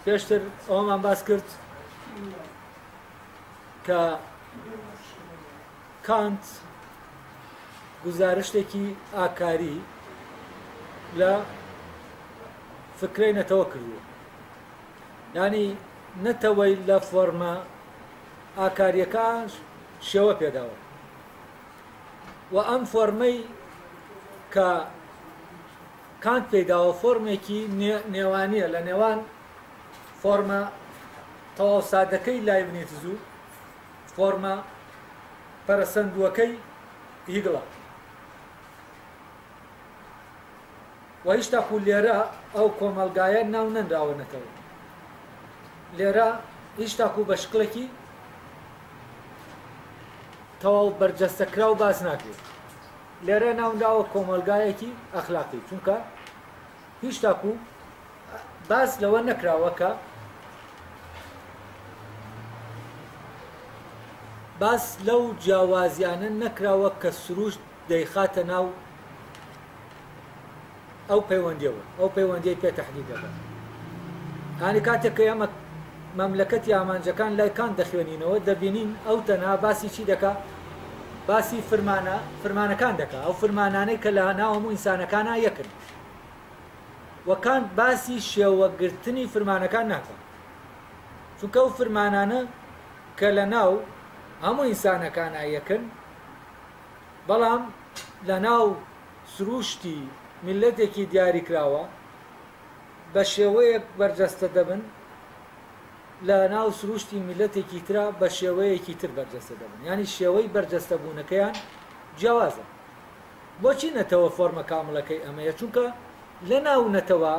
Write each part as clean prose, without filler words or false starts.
پێشتر ئەومان باس کرد کە کانت گزارشتێکی ئاکاری لە فکرەی نەتەوە کردووە، ینی نەتەوەی لە فۆرمە ئاکاریەکان شێوە پێداوە و ئەم فۆرمەی کە کانت پێداوە فۆرمێکی نێوانیە لە نێوان فۆرمە تەواو سادەکەی لایبنیتز و فۆرمە پەرەسەندووەکەی هیگڵە. و هیچ تاکو لێرە ئەو کۆمەلگایە ناو نەنراوەنەتەوە، لێرە هیچ تاکو بە شکڵێکی تەواو بەرجەستەکرا و باس ناکرێت. لێرە ناونداوە کۆمەلگایەکی ئەخلاقی، چونکە هیچ تاکو باس لەوە نەکراوە کە باس لەو جیاوازیانە نەکراوە کە سروشت دەیخاتە ناو ئەو پەیوەندیەوە، ئەو پەیوەندیەی پێ تەحدید دەکات. هانی کاتێک کە ئێمە مەملەکەتی ئامانجەکان لای کان دەخوێنینەوە دەبینین ئەو تەنها باسی چی دەکات؟ باسی فرمانەکان دەکات، ئەو فرمانانەی کە لە ناو هەموو ئینسانەکانە یەکن، و کان باسی شێوەگرتنی فرمانەکان ناکات، چونکە ئەو فرمانانە کە لە ناو هەموو ئینسانەکانە یەکن، بەڵام لە ناو سروشتی میلەتێکی دیاری کراوە بە شێوەیەک بەرجەستە دەبن، لە ناو سروشتی میلەتێکی ترا بە شێوەیەکی تر بەرجەستە دەبن، ینی شێوەی بەرجەستە بوونەکەیان جیاوازە. بۆچی نەتەوە فۆرمە کامڵەکەی ئەمەیە؟ چونکە لە ناو نەتەوە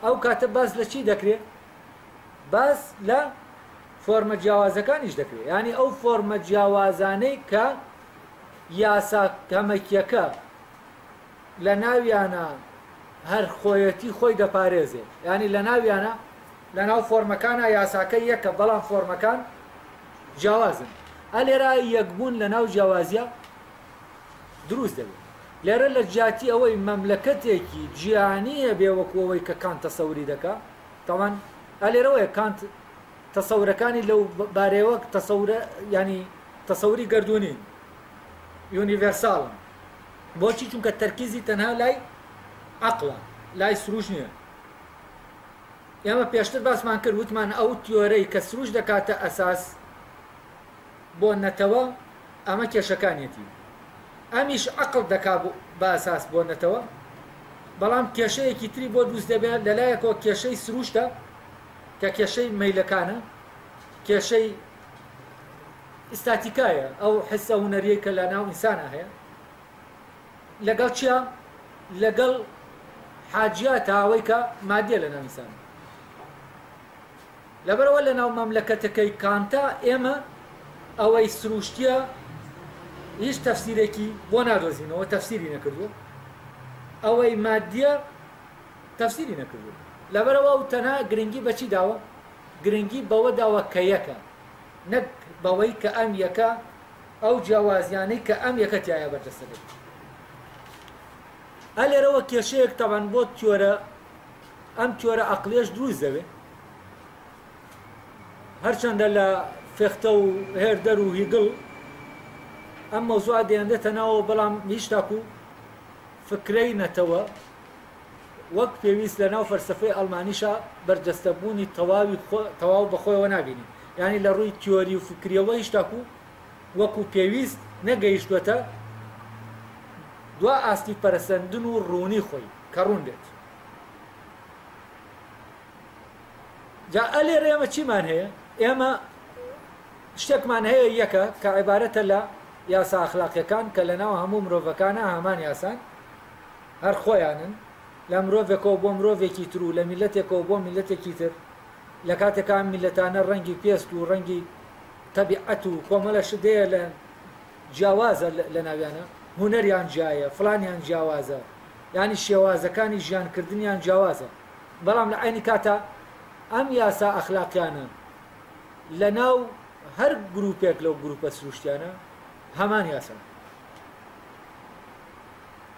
ئەو کاتە باس لە چی دەکرێت؟ باس لە فۆرمە جیاوازەکانیش دەکرێت، ینی ئەو فۆرمە جیاوازانەی کە یاسا کەمەکیەکە لە ناویانە هەر خۆیەتی خۆی دەپارێزێت، ینی لە ناویانە لە ناو فۆرمەکانە یاساکەی یەکە، بەڵام فۆرمەکان جیاوازن. ئەلێرە یەکبوون لە ناو جیاوازیە دروست دەبێت. لێرە لە جیاتی ئەوەی مەملەکەتێکی جیهانیە بێ وەکو ئەوەی کە کانت تەسەوری دەکات، تاوان ئەلێرەوەیە کانت تەسەورەکانی لەو بارەیەوە ینی تەسەوری گردوونین، یونیڤەرساڵن. بۆچی؟ چونکە تەرکیزی تەنها لای عەقڵە، لای سروش نییە. ئێمە پێشتر باسمان کرد، وتمان ئەو تیۆرەی کە سروش دەکاتە ئەساس بۆ نەتەوە ئەمە کێشەکانیەتی، ئەمیش عەقڵ دەکات بە ئەساس بۆ نەتەوە، بەڵام کێشەیەکی تری بۆ دروست دەبێت لەلایەکەوە کێشەی سروشتە کە کێشەی مەیلەکانە، کێشەی ئستاتیکایە، ئەو حسە هونەریەی کە لە ناو ئینسانە هەیە، لەگەڵ چیە؟ لەگەڵ حاجیاتە ئەوەی کە مادیە لە ناو ئینسانە. لەبەرەوە لە ناو مەملەکەتەکەی کانتە ئێمە ئەوەی سروشتیە هیچ تەفسیرێکی بۆ نادۆزینەوە، تەفسیری نەکردووە، ئەوەی مادیە تەفسیری نەکردووە. لەبەرەوە ئەو تەنها گرنگی بەچی داوە؟ گرنگی بەوە داوە کە یەکە، نەک بەوەی کە ئەم یەکە، ئەو جیاوازیانەی کە ئەم یەکە تایە بەرجەستە دەبێت. ئەلێرەوە کێشەیەک تەبەن بۆ تیۆرە، ئەم تیۆرە عەقلیەش دروست دەبێت، هەرچەندە لە فێختە و هێردەر و هیگڵ ئەم مەوزوعە دێندێتە ناوە، بەڵام هیچ تاکو فکرەی نەتەوە وەک پێویست لە ناو فەلسەفەی ئەڵمانیشە بەرجەستەبوونی تەواو بەخۆیەوە نابینی، ینی لە ڕووی تیۆری و فکریەوە هیچ تاکو وەکو پێویست نەگەیشتوەتە دوا ئاستی پەرەسەندن و ڕوونی خۆی کە ڕوون بێت. جا ئەلێرە ئێمە چیمان هەیە؟ ئێمە شتێکمان هەیە یەکە کە عیبارەتە لە یاسا ئەخلاقیەکان کە لە ناو هەموو مرۆڤەکانە هەمان یاسان، هەر خۆیانن، لە مرۆڤێکەوە بۆ مرۆڤێکی تر و لە میلەتێکەوە بۆ میلەتێکی تر، لە کاتێکا میلەتانە ڕەنگی پێست و ڕەنگی تەبیعەت و کۆمەڵە شتەیە لە جیاوازە لە ناویانە، هونەریان جیایە، فڵانیان جیاوازە، ینی شێوازەکانی ژیانکردنیان جیاوازە، بەڵام لە عینی کاتە ئەم یاسا ئەخلاقیانە لە ناو هەر گروپێک لەو گروپە سروشتیانە هەمان یاسا،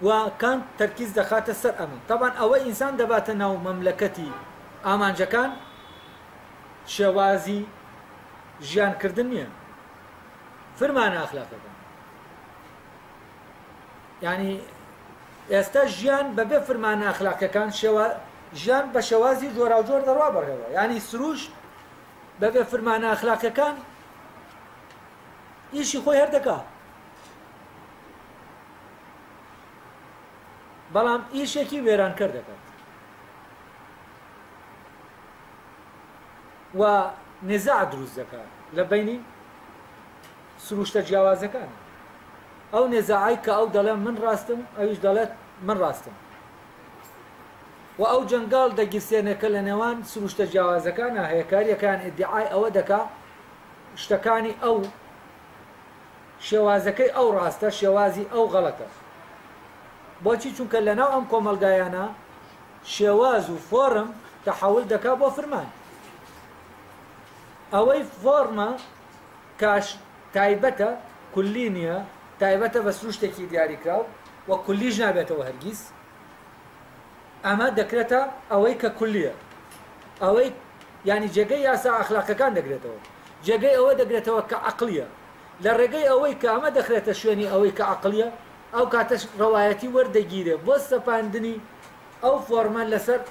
و کان تەرکیز دەخاتە سەر ئەمە. طبعا ئەوە ئینسان دەباتە ناو مەملەکەتی ئامانجەکان شێوازی ژیانکردن نییە، فرمانە ئەخلاقەکان. یعنی ئێستا ژیان بەبێ فرمانە ئەخلاقەکان ژیان بە شێوازی جۆرا و جۆر دەڕوا بەڕێوە. یعنی سروشت بەبێ فرمانە ئەخلاقەکان ئیشی خۆی هەردەکا، بەڵام ئیشێکی وێرانکەر دەکات و نزاع دروست دەکات لە بینی سروشتە جیاوازەکان. ئەو نێزاعی کە ئەو دەڵێ من ڕاستم، ئەویش دەڵێت من ڕاستم، و ئەو جەنگاڵ دەگیرسێنەکە لە نێوان سروشتە جیاوازەکانە هەیەکاریەکان ئیدعای ئەوە دەکا شتەکانی ئەو شێوازەکەی ئەو ڕاستە، شێوازی ئەو غەڵەتە. بۆچی؟ چونکە لەناو ئەم کۆمەلگایانە شێواز و فۆرم تەحەول دەکا بۆ فرمان. ئەوەی فۆرمە کاش تایبەتە، کولی نییە، تایبەتە بە سروشتێکی دیاریکراو و کولیش نابێتەوە هەرگیز. ئەمە دەکرێتە ئەوەی کە کولیە، ئەوەی ینی جێگەی یاسا ئەخلاقەکان دەگرێتەوە، جێگەی ئەوە دەگرێتەوە کە عەقلیە. لە ڕێگەی ئەوەی کە ئەمە دەخرێتە شوێنی ئەوەی کە عەقلیە، ئەو کاتەش ڕەوایەتی وەردەگیرێ بۆ سەپاندنی ئەو فۆرمە لەسەر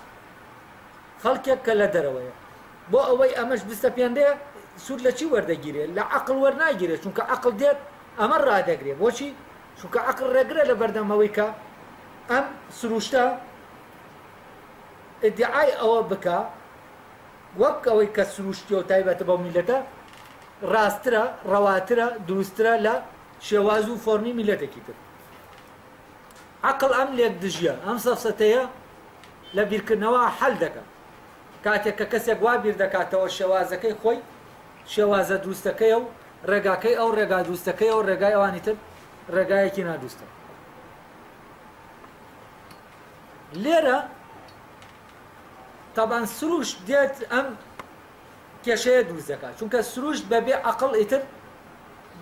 خەڵکێک کە لە دەرەوەیە. بۆ ئەوەی ئەمەش بستەپێندێ سوود لە چی وەردەگیرێت؟ لە عەقڵ وەرناگیرێت، چونکە عەقڵ دێت ئەمە ڕادەگرێت. بۆچی؟ چونکە عەقڵ ڕێگرە لە بەردەمەوەی کە ئەم سروشتە ئیدعای ئەوە بکە وەک ئەوەی کە سروشتی و تایبەتە بەو میلەتە ڕاسترە، ڕەواترە، دروسترە لە شێواز و فۆرمی میلەتێکی تر. عەقڵ ئەم لێک دژیە، ئەم سەفسەتەیە لە بیرکردنەوە حەل دەکات. کاتێک کە کەسێک وا بیر دەکاتەوە شێوازەکەی خۆی، شێوازە دروستەکەیە و ڕێگاکەی ئەو ڕێگا دروستەکەیە و ڕێگای ئەوانی تر ڕێگایەکی نادروستە. لێرە تەبان سروشت دێت ئەم کێشەیە دروست دەکات، چونکە سروشت بەبێ عەقڵ ئیتر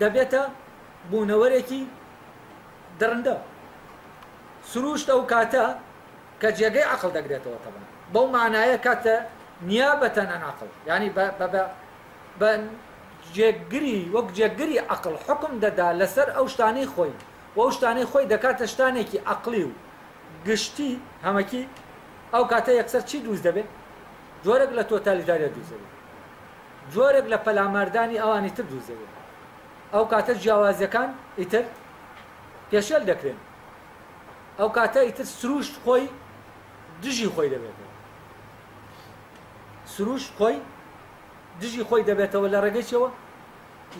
دەبێتە بوونەوەرێکی دڕندە. سروشت ئەو کاتە کە جێگەی عەقڵ دەگرێتەوە تەبان، بەو معنایە کاتە نیابەتەن عن عەقڵ، یعنی بە جێگری وەک جێگری عەقڵ حکم دەدا لەسەر ئەو شتانەی خۆی، و ئەو شتانەی خۆی دەکاتە شتانێکی عەقلی و گشتی هەمەکی. ئەو کاتە یەکسەر چی دروست دەبێت؟ جۆرێک لە تۆتالیتاریە دروست دەبێت، جۆرێک لە پەلاماردانی ئەوانی تر دروست دەبێت. ئەو کاتە جیاوازیەکان ئیتر پێشێل دەکرێن، ئەو کاتە ئیتر سروشت خۆی دژی خۆی دەبێت، سروشت خۆی دژی خۆی دەبێتەوە لە ڕێگەی چەوە؟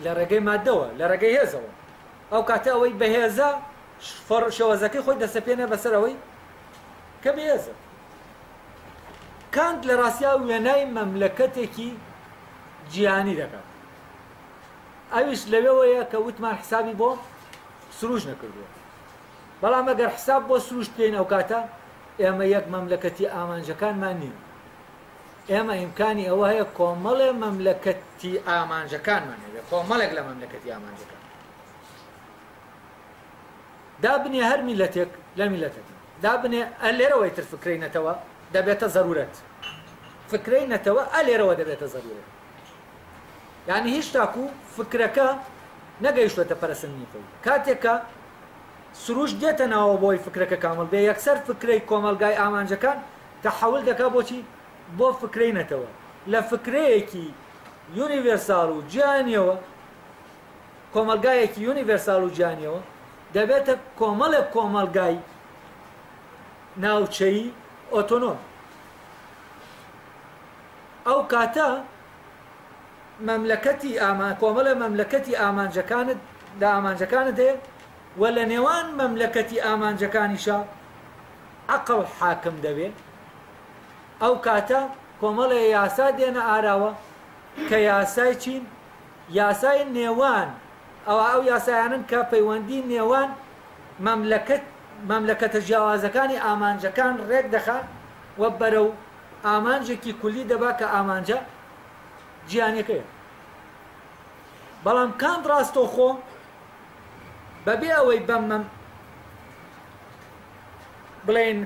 لە ڕێگەی مادەوە، لە ڕێگەی هێزەوە. ئەو کاتە ئەوەی بەهێزە شێوازەکەی خۆی دەسەپێنێ بەسەر ئەوەی کە بەهێزە. کانت لە ڕاستیا وێنای مەملەکەتێکی جیهانی دەکات. ئەویش لەوێوەیە کە وتمان حسابی بۆ سروشت نەکردووە. بەڵام ئەگەر حساب بۆ سروشت بکەین ئەو کاتە ئێمە یەک مەملەکەتی ئامانجەکانمان نین. ئێمە ئیمکانی ئەوە هەیە کۆمەڵێ مەملەکەتی ئامانجەکانمان هەیە، کۆمەڵێک لە مەملەکەتی ئامانجەکان دابنێ هەر میلەتێک لە میلەتێک دابنێ ئەلێرەوەی تر فکرێنەتەوە دەبێتە ضرورەت، فکرێنەتەوە ئەلێرەوە دەبێتە ضرورەت. یعنی هیچ تاکو فکرەکە نەگەیشتوێتە پەرەسەندنی خۆی. کاتێکە سروشت دێتە ناوە بۆی فکرەکە کامل بێ، یەکسەر فکرەی کۆمەلگای ئامانجەکان تەحەول دەکا بۆچی؟ بۆ فکرێنەتەوە لە فکرەیەکی یونیڤێرساڵ و جیهانیەوە، کۆمەلگایەکی یونیڤێرساڵ و جیهانیەوە دەبێتە کۆمەڵێک کۆمەلگای ناوچەیی ئۆتۆنۆم. ئەو کاتە مەملەکەتی کۆمەڵە مەملەکەتی ئامانجەکانت لە ئامانجەکانت هەیە، و لە نێوان مەملەکەتی ئامانجەکانیشە عەقڵ حاکم دەبێت. ئەو کاتە کۆمەڵە یاسا دێنە ئاراوە کە یاسای چین؟ یاسای نێوان ئەو یاسایانن کە پەیوەندی نێوان مەملەکەتە جیاوازەکانی ئامانجەکان ڕێک دەخات و بەرەو ئامانجێکی کولی دەبا کە ئامانجە جیهانیەکەیە. بەڵام کانت ڕاستەوخۆ بەبێ ئەوەی بڵێن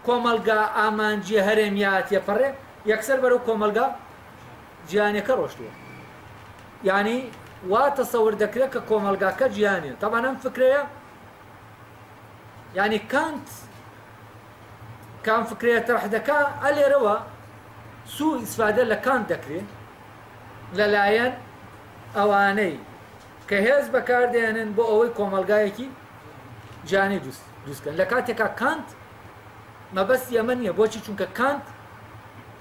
کۆمەلگا ئامانجی هەرێمیە تێپەڕێ، یەکسەر بەرەو کۆمەلگا جیانێکە ڕۆشتووە یعنی وا تەسەور دەکرێت کە کۆمەلگاکە جیانێ طبعا ئەم فکرەیە یعنی کام فکرەیە تەرح دەکا ئەلێرەوە سوء ئیسفادە لە کانت دەکرێت لەلایەن ئەوانەی کە هێز بەکاردێنن بۆ ئەوەی کۆمەلگایەکی جیانی دروستکەن لە کاتێکا کانت مەبەستی ئەمە نییە بۆچی چونکە کانت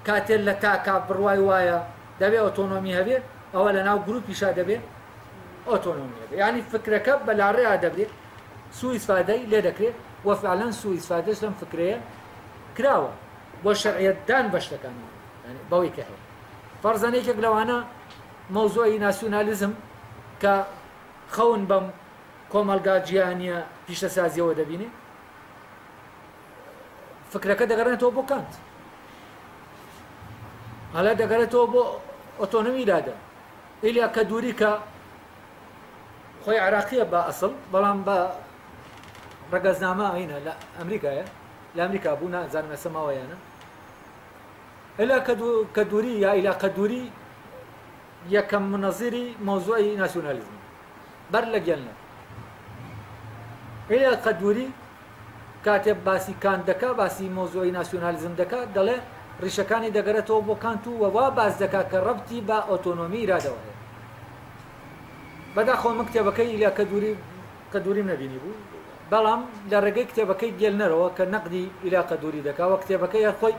کاتێک لە تاکا بڕوای وایە دەبێ ئۆتۆنۆمی هەبێ ئەوە لە ناو گروپیشا دەبێ ئۆتۆنۆمی هەبێ یعنی فکرەکە بەلاڕێیا دەبێت سوء ئیسفادەی لێ دەکرێت وە فعلاً سوء ئیسفادەش لەم فکرەیە کراوە بۆ شەرعیەتدان بە شتەکانی بەوەی کە هەیە فەرزەن یەکێک لەوانە مەوزوعی ناسیۆنالیزم کە خەون بەم کۆمەلگا جیهانیە پیشەسازیەوە دەبینێ فکرەکە دەگەڕێنێتەوە بۆ کانت هەڵا دەگەڕێتەوە بۆ ئۆتۆنۆمی ئیرادە ئیلیا کە دووری کە خۆی عراقیە بە ئەسڵ بەڵام بە ڕەگەزنامە ئەینە لە ئەمریکایە لە ئەمریکا بوو نازانم ئێستا ماوەیانە ئیلا کە دووری یا ئیلا کە دووری یەکەم منەزیری مەوزوعی ناسیۆنالیزم بەر لە گێلنە ئیلا کە دووری کاتێ باسی کانت دەکا باسی مەوزوعی ناسیۆنالیزم دەکا دەڵێ ڕیشەکانی دەگەرێتەوە بۆ کانت و وەوا باز دەکا کە ڕەبتی بە ئۆتۆنۆمی ئیرادەوە هەیە بەداخەوە من کتێبەکەی ئیلا کە دووریم نەبینی بوو بەڵام لە ڕێگەی کتێبەکەی گێلنەرەوە کە نەقدی ئیلا کە دووری دەکا وە کتێبەکەی خۆی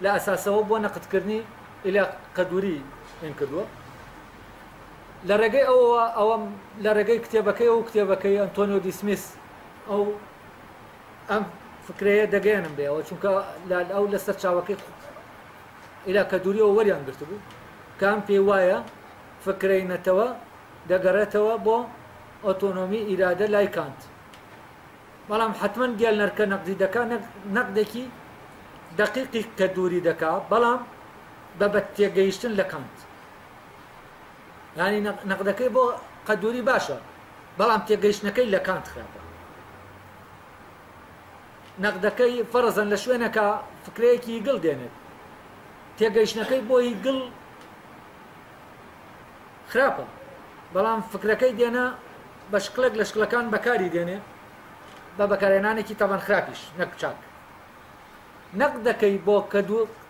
لە ئەساسەوە بۆ نەقدکردنی ئیلا کە دووری ئین کردووە لە ڕێگەی ئەوە لە ڕێگەی کتێبەکەی و کتێبەکەی ئەنتۆنیۆ دیسمیس ئەم فکرەیە دەگەێنم بێەوە چونکە ئەو لەسەر چاوەکەی ئیلا کە دووریەوە وەریان گرتبوو کام پێی وایە فکرەی نەتەوە دەگەڕێتەوە بۆ ئۆتۆنۆمی ئیرادە لای کانت بەڵام حتمما گێلنەرکە نەقدی دەکا نەقدێکی دقیقی کە دووری دەکا بەڵام بە تێگەیشتن لە کانت ینی نەقدەکەی بۆ کە دووری باشە بەڵام تێگەیشتنەکەی لە کانت خراپە نەقدەکەی فەرزەن لە شوێنەکە فکرەیەکی هیگڵ دێنێت تێگەیشتنەکەی بۆ هیگڵ خراپە بەڵام فکرەکەی دێنە بە شکلێک لە شکلەکان بەکاری دێنێ بە بەکارهێنانێکی تەوان خراپیش نەک چاک نەقدەکەی بۆ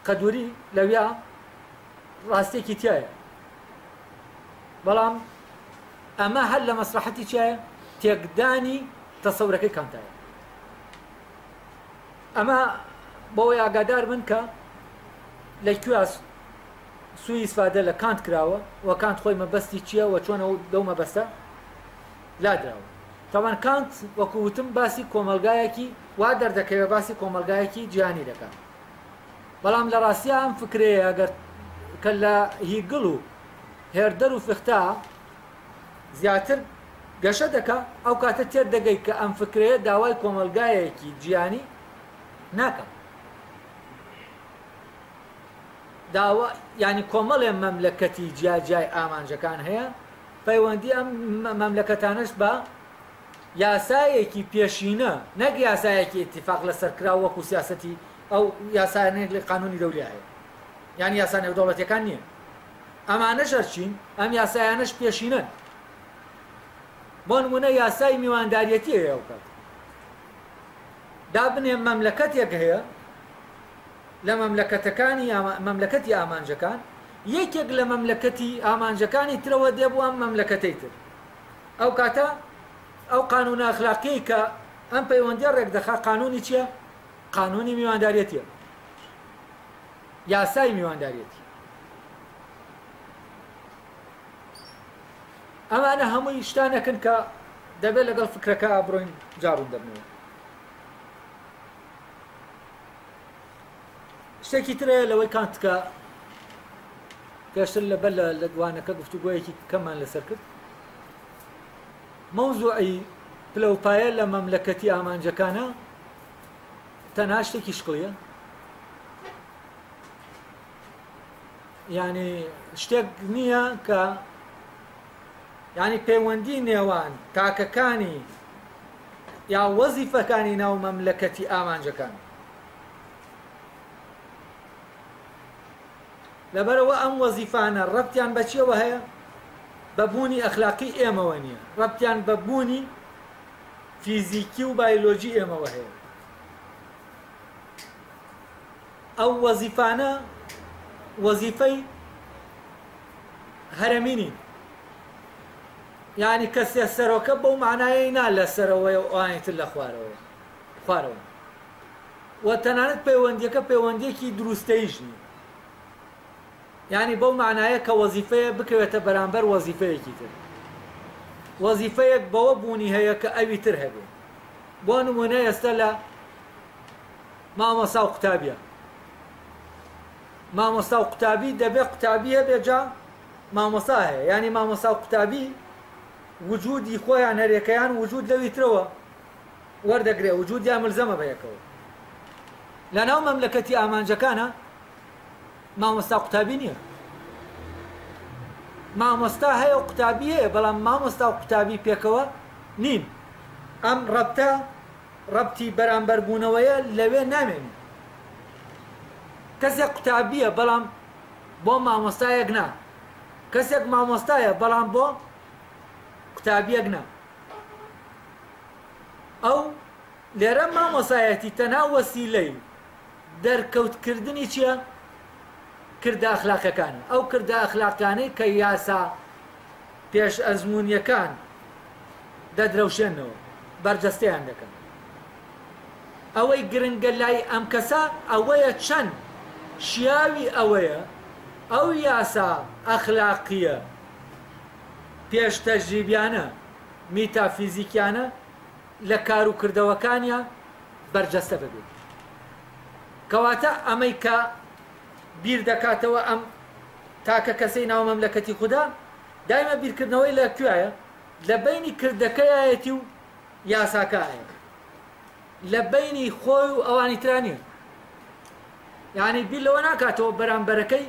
کە دووری لەویا ڕاستێکی تایە بەڵام ئەمە هەر لە مەسلحەتی چایە تێکدانی تەسەورەکەی کانتایە ئەمە بۆەوەی ئاگادار من کە لەکوێ سوء ئیسفادە لە کانت کراوە و کانت خۆی مەبەستی چییە و چۆنە دەو مەبەستە لادراوە تاوان کانت وەکووتم باسی کۆمەلگایەکی وا دەردەکەوێت باسی کۆمەلگایەکی جیهانی دەکات بەڵام لە ڕاستیە ئەم فکرەیە ئەگەر کە لە هیگڵ و هێردەر و فختا زیاتر گەشە دەکا ئەو کاتە تێر دەگەی کە ئەم فکرەیە داوای کۆمەلگایەکی جیهانی ناکەم داوا ینی کۆمەڵێ مەملەکەتی جیای ئامانجەکان هەیە پەیوەندی ئەم مەملەکەتانش بە یاسایەکی پێشینە نەک یاسایەکی اتفاق لەسەرکرا وەکو سیاسەتی ئەو یاسانێک لە قانونی دەولی هەیە یعنی یاسا نێودەوڵەتیەکان نییە ئەمانەش هەرچین ئەم یاسایانش پێشینەن بۆ نمونە یاسای میوانداریەتی هەیە وکات دابنێ مەملەکەتێک هەیە لە مەملەکەتی ئامانجەکان یەکێک لە مەملەکەتی ئامانجەکانی ترەوە دێبوو ئەم مەملەکەتەی تر ئەو کاتە ئەو قانون ئەخلاقی کە ئەم پەیوەندیە ڕێک دەخا قانونی چییە؟ قانونی میوانداریەتیە یاسای میوانداریەتی ئەمانە هەمووی شتانەکەن کە دەبێت لەگەڵ فکرەکە بڕۆین جاڕوون دەبنەوە شتێکی ترەیە لەوەی کانت کە پێشتر لەبەر لە دوانەکە گفتوگۆیەکی کەممان لەسەر کرد مەوزوعی پلەپایە لە مەملەکەتی ئامانجەکانە تەنها شتێکی شکڵیە یعنی شتێک نییە کە یعنی پەیوەندی نێوان تاکەکانی یا وەزیفەکانی ناو مەملەکەتی ئامانجەکان لەبەرەوە ئەم وەزیفانە ڕەبتیان بە چیەوە هەیە؟ بەبوونی ئەخلاقی ئێمەوە نییە، ڕەبتیان بەبوونی فیزیکی و بایۆلۆژی ئێمەوە هەیە. ئەو وەزیفانە وەزیفەی هەرەمینی، یعنی کەسێ سەرۆکە بەو معنایەی نا لە سەرەوەی و ئاەتر لە خوارەوە و تەنانەت پەیوەندیەکە پەیوەندیەکی دروستەیش نیە، یعنی بەو معنایە کە وەزیفەیە بکەوێتە بەرامبەر وەزیفەیەکی تر. وەزیفەیەک بەوە بوونی هەیە کە ئەوی تر هەبێ. بۆ نمونە ئێستا لە مامۆستا و قوتابیە، مامۆستا و قوتابی دەبێ قوتابی هەبێ جا مامۆستا هەیە، یعنی مامۆستا و قوتابی وجودی خۆیان هەرێکەیان وجود لەوی ترەوە وەردەگرێ، وجودیان ملزەمە بەیەکەوە. لە ناو مەملەکەتی ئامانجەکانە مامۆستا قوتابی نییە، مامۆستا هەیە و قوتابی هەیە، بەڵام مامۆستا و قوتابی پێکەوە نین. ئەم ڕەبتە ڕەبتی بەرامبەربوونەوەیە لەوێ نامێنی. کەسێک قوتابیە بەڵام بۆ مامۆستایەک نا، کەسێک مامۆستایە بەڵام بۆ قوتابیەک نا. ئەو لێرە مامۆسایەتی تەنها وەسیلەی دەرکەوتکردنی چییە؟ کردە ئەخلاقەکانە. ئەو کردە ئەخلاقانەی کە یاسا پێش ئەزموونیەکان دەدرەوشێنەوە بەرجەستەیان دەکەن. ئەوەی گرنگە لای ئەم کەسە ئەوەیە چەند شیاوی ئەوەیە ئەو یاسا ئەخلاقیە پێش تەجریبیانە میتافیزیکیانە لە کار و کردەوەکانیان بەرجەستە ببێت. کەواتە ئەمەی کە بیر دەکاتەوە ئەم تاکە کەسەی ناو مەملەکەتی خودا دایمە بیرکردنەوەی لە کوێیە؟ لە بینی کردەکەیەتی و یاساکایە، لە بینی خۆی و ئەوانی ترانیە. یعنی بیر لەوە ناکاتەوە بەرامبەرەکەی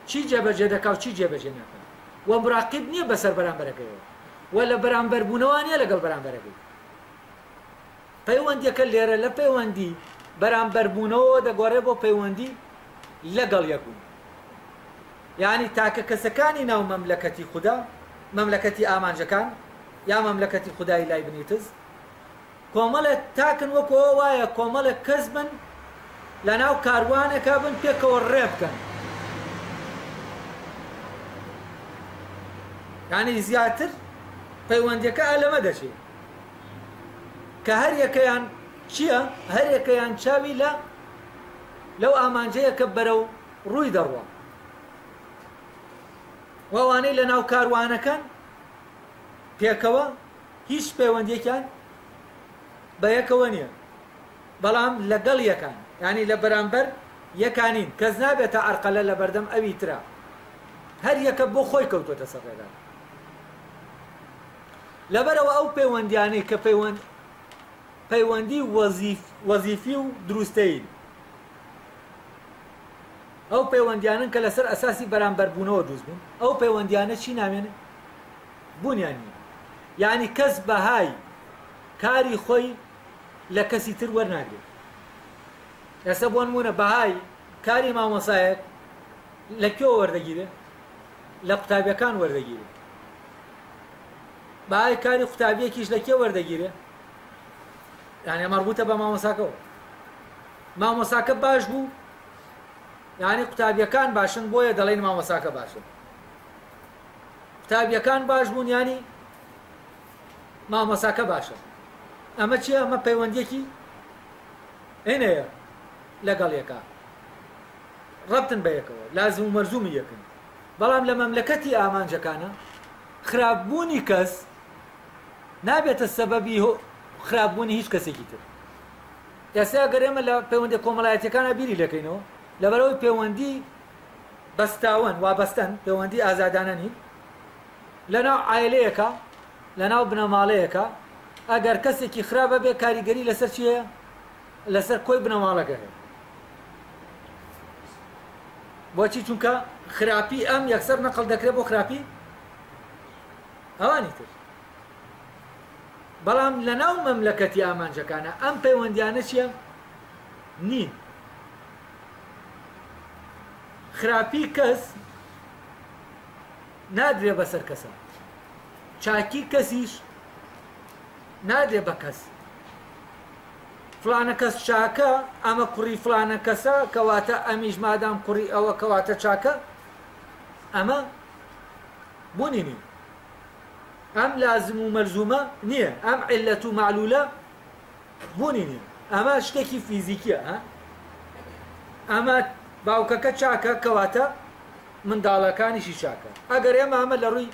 چی جێبەجێ دەکا و چی جێبەجێ ناکات، و مراقب نییە بەسەر بەرامبەرەکەیەوە و لە بەرامبەربوونەوە نیە لەگەڵ بەرامبەرەکەی. پەیوەندیەکە لێرە لە پەیوەندی بەرامبەربوونەوە دەگۆڕێ بۆ پەیوەندی لەگەڵ یەکبوون. یعنی تاکە کەسەکانی ناو مەملەکەتی خودا، مەملەکەتی ئامانجەکان یا مەملەکەتی خودای لای بنیتز، کۆمەڵە تاکن وەکەوە وایە کۆمەڵە کەس بن لە ناو کاروانێکا بن پێکەوە ڕێ بکەن. یعنی زیاتر پەیوەندیەکە ئەلەمە دەچێت کە هەر یەکەیان چییە؟ هەر یەکەیان چاوی لەو ئامانجەیە کە بەرەو ڕووی دەڕوە. وەوانەی لە ناو کاروانەکەن پێکەوە هیچ پەیوەندیەکیان بە یەکەوە نییە، بەڵام لەگەڵ یەکان، یعنی لە بەرامبەر یەکانین. کەس نابێتە عەرقەلە لە بەردەم ئەوی ترا، هەر یەکە بۆ خۆی کەوتۆتە سەر ڕێگا. لەبەرەوە ئەو پەیوەندیانەی کە پەیوەندی وەزیفی و دروستەیی، ئەو پەیوەندیانن کە لەسەر ئەساسی بەرامبەربوونەوە دروست بوون، ئەو پەیوەندیانە چی نامێنێ؟ بوونیان نییە. یعنی کەس بەهای کاری خۆی لە کەسی تر وەرناگرێت. ئێستا بۆ نمونە بەهای کاری مامۆسایەک لە کوێوە وەردەگیرێ؟ لە قوتابیەکان وەردەگیرێ. بەهای کاری قوتابیەکیش لە کێ وەردەگیرێ؟ یعنی مەربوطە بە مامۆساکەوە. مامۆساکە باش بوو، یعنی قوتابیەکان باشن، بۆیە دەڵێن مامۆساکە باشن. قوتابیەکان باش بوون، یعنی مامۆساکە باشە. ئەمە چیە؟ ئەمە پەیوەندیەکی هێنەیە لەگەڵ یەکە، ڕەبتن بە یەکەوە، لازم و مەرزومی یەکن. بەڵام لە مەملەکەتی ئامانجەکانە خراپبوونی کەس نابێتە سەبەبی خراپبوونی هیچ کەسێکی تر. ئێستا ئەگەر ئێمە لە پەیوەندی کۆمەڵایەتیەکانە بیری دەکەینەوە، لەبەرەوەی پەیوەندی بەستاوەن وابەستەن، پەیوەندی ئازادانە نین، لەناو عایلەیەکە، لەناو بنەماڵەیەکە ئەگەر کەسێکی خراپە بێ کاریگەری لەسەر چیەیە؟ لەسەر کۆی بنەماڵەکە هەیە. بۆچی؟ چونکە خراپی ئەم یەکسەر نەقڵ دەکرێت بۆ خراپی ئەوانی تر. بەڵام لە ناو مەملەکەتی ئامانجەکانە ئەم پەیوەندیانە چییە؟ نین. خراپی کەس نادرێ بەسەر کەسە، چاکی کەسیش نادرێ بە کەس. فلانە کەس چاکە، ئەمە کوڕی فلانە کەسە، کەواتە ئەمیش مادام کوڕی ئەوە کەواتە چاکە، ئەمە بوونی نیە. ئەم لازم و مەلزومە نییە، ئەم عیلەت و معلولە بوونی نییە. ئەمە شتێکی فیزیکیە. ئەمە باوکەکە چاکە کەواتە منداڵەکانیشی چاکە. ئەگەر ئێمە ئەمە لە ڕووی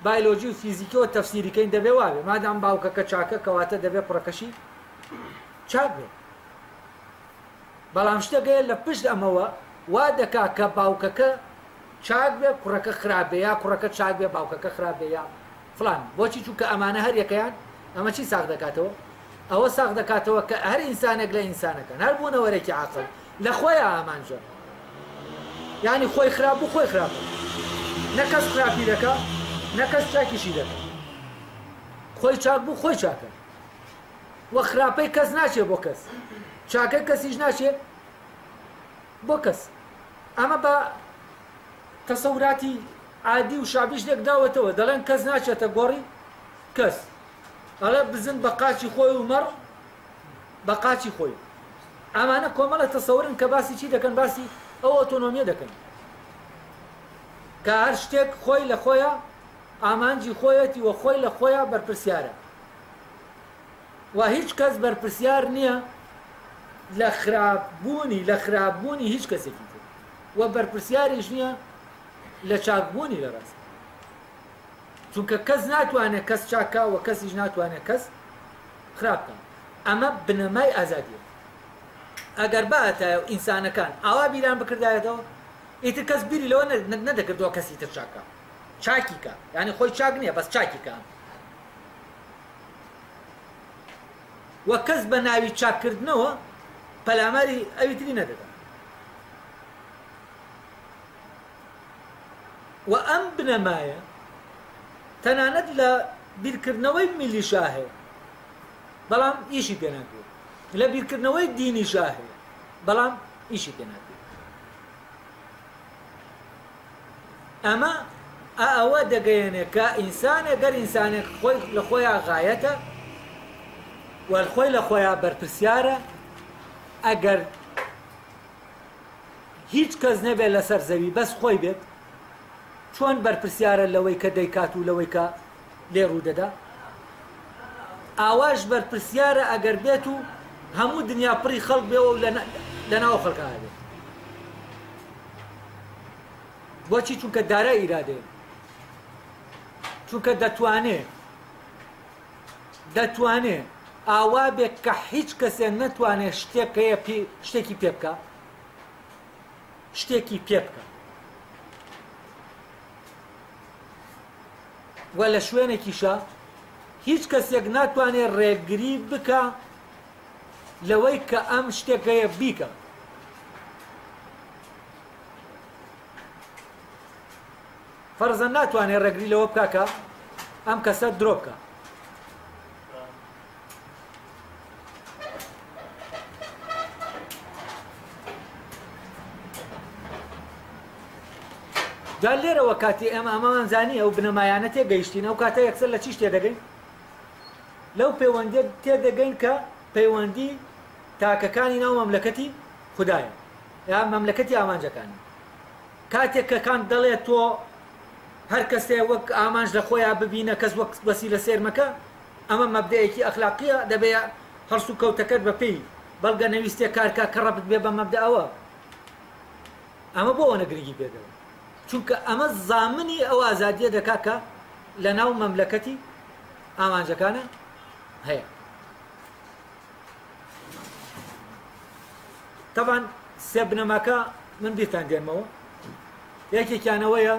بایۆلۆژی و فیزیکیەوە تەفسیریکەین دەبێ وابێ، مادام باوکەکە چاکە کەواتە دەبێ پڕەکەشی چاک بێ. بەڵام شتێکە لە پشت ئەمەوە وا دەکا کە باوکەکە چاک بێ کوڕەکە خراپ بێ، یا کوڕەکە چاک بێ باوکەکە خراپ بێ، یا فلان. بۆچی؟ چونکە ئەمانە هەر یەکەیان ئەمە چی ساغ دەکاتەوە؟ ئەوە ساغ دەکاتەوە کە هەر ئینسانێک لە ئینسانەکەن هەر بوونەوەرێکی عاقڵ لە خۆیان ئامانجە، یعنی خۆی خراپ بوو خۆی خراپە، نە کەس خراپی دەکا نە کەس چاکیشی دەکا، خۆی چاک بوو خۆی چاکە. وە خراپەی کەس ناچێ بۆ کەس، چاکەی کەسیش ناچێ بۆ کەس. ئەمە بە تەسەوراتی عادی و شابیش لێک داوەتەوە، دەڵێن کەس ناچێتە گۆڕی کەس، ئەڵێ بزن بە قاچی خۆی و مەڕ بە قاچی خۆی. ئەمانە کۆمەڵە تەسەورن کە باسی چی دەکەن؟ باسی ئەو ئۆتۆنۆمیە دەکەن کە هەر شتێک خۆی لە خۆیە ئامانجی خۆیەتی و خۆی لە خۆیە بەرپرسیارە، و هیچ کەس بەرپرسیار نییە لە خراپبوونی هیچ کەسێکی تر، و بەرپرسیاریش نییە لە چاکبوونی لە ڕاست، چونکە کەس ناتوانێت کەس چاکە و کەسیش ناتوانێت کەس خراپکە. ئەمە بنەمای ئازادیە. ئەگەر باتایە ئینسانەکان ئاوا بیران بکردایەتەوە، ئیتر کەس بیری لەوە نەدەکردەوە کەسی تر چاکە، چاکی کە، یعنی خۆی چاک نییە بەس چاکی کە. وە کەس بە ناوی چاککردنەوە پەلاماری ئەویتری نەدەدا. و ئەم بنەمایە تەنانەت لە بیرکردنەوەی میلیشا هەیە، بەڵام ئیشی پێ ناکرێت، لە بیرکردنەوەی دینیشا هەیە، بەڵام ئیشی پێ ناکرێت. ئەمە ئەوە دەگەیەنێت کە ئینسانێک گەر ئینسانێک خۆی لە خۆیان غایەتە و خۆی لە خۆیان بەرپرسیارە، ئەگەر هیچ کەس نەبێت لەسەر زەوی بەس خۆی بێت، چۆن بەرپرسیارە لەوەی کە دەیکات و لەوەی کە لێ ڕوودەدا؟ ئاواش بەرپرسیارە ئەگەر بێت و هەموو دنیا پڕی خەڵک بێەوە و لەناو خەڵکا بێت. بۆچی؟ چونکە دارای ئیرادەیە، چونکە دەتوانێت ئاوا بێت کە هیچ کەسێک نەتوانێت شتێکی پێ بکە، و لە شوێنێکیشە هیچ کەسێک ناتوانێت ڕێگری بکە لەوەی کە ئەم شتێکەیە بیکە. فەرزەن ناتوانێت ڕێگری لەوە بکە کە ئەم کەسە درۆ بکە. جا لێرەوە کاتی ئێمە ئەمەمان زانی ئەو بنەمایانە تێگەیشتین، ئەو کاتە یەکسەر لە چیش تێدەگەین؟ لەو پەیوەندی تێدەگەین کە پەیوەندی تاکەکانی ناو مەملەکەتی خوددایە یا مەملەکەتی ئامانجەکانی. کاتێک کە کان دەڵێت تۆ هەر کەسێ وەک ئامانج لە خۆیان ببینە کەس وەک وەسیلە سێرمەکە، ئەمە مەبدەیەکی ئەخلاقیە، دەبێت هەرس و کەوتەکەت بە پێی بەڵگە نەویستێ کارکە کە ڕەبت بێ بە مەبدەئەوە. ئەمە بۆەوە نەگرنگی پێدەوە، چونکە ئەمە زامنی ئەو ئازادیە دەکات کە لە ناو مەملەکەتی ئامانجەکانە هەیە. طبعا سێ بنەماکە من بیرتان دێنمەوە. یەکێکیانەوەیە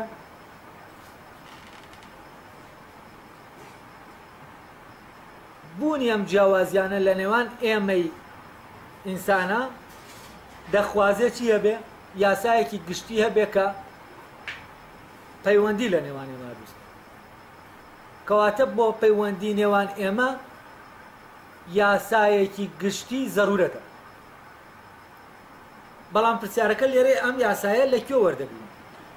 بوونی ئەم جیاوازیانە لە نێوان ئێمەی ئینسانە دەخوازێت چی هەبێ؟ یاسایەکی گشتی هەبێ کە پەیوەندی لە نێوان ئێمە دروست، کەواتە بۆ پەیوەندی نێوان ئێمە یاسایەکی گشتی زەرورەتە. بەڵام پرسیارەکە لێرێ ئەم یاسایە لە کێ وەردەگرین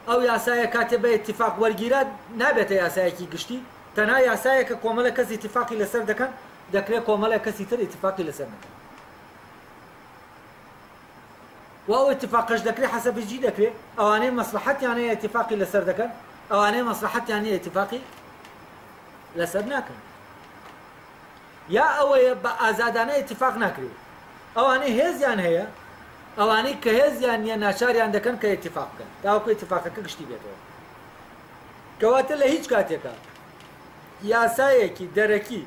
ئەو یاسایە کاتێ بە اتفاق وەرگیرات نابێتە یاسایەکی گشتی تەنها یاسایە کە کۆمەڵە کەس اتفاقی لەسەر دەکەن دەکرێت کۆمەڵە کەسی تر اتفاقی لەسەر نەکەن و ئەو اتفاقش دەکرێت حەسەبی جی دەکرێت ئەوانەی مەسلحەتیان هەیە اتفاقی لەسەر دەکەن ئەوانەی مەسلحەتیان هەیە اتفاقی لەسەر ناکەن یا ئەوەیە بە ئازادانە اتفاق ناکرێت ئەوانەی هێزیان هەیە ئەوانەی کە هێزیان نییە ناچاریان دەکەن کە اتفاق بکەن تاوەکو اتفاقەکە گشتی بێتەوە کەواتە لە هیچ کاتێکە یاسایەکی دەرەکی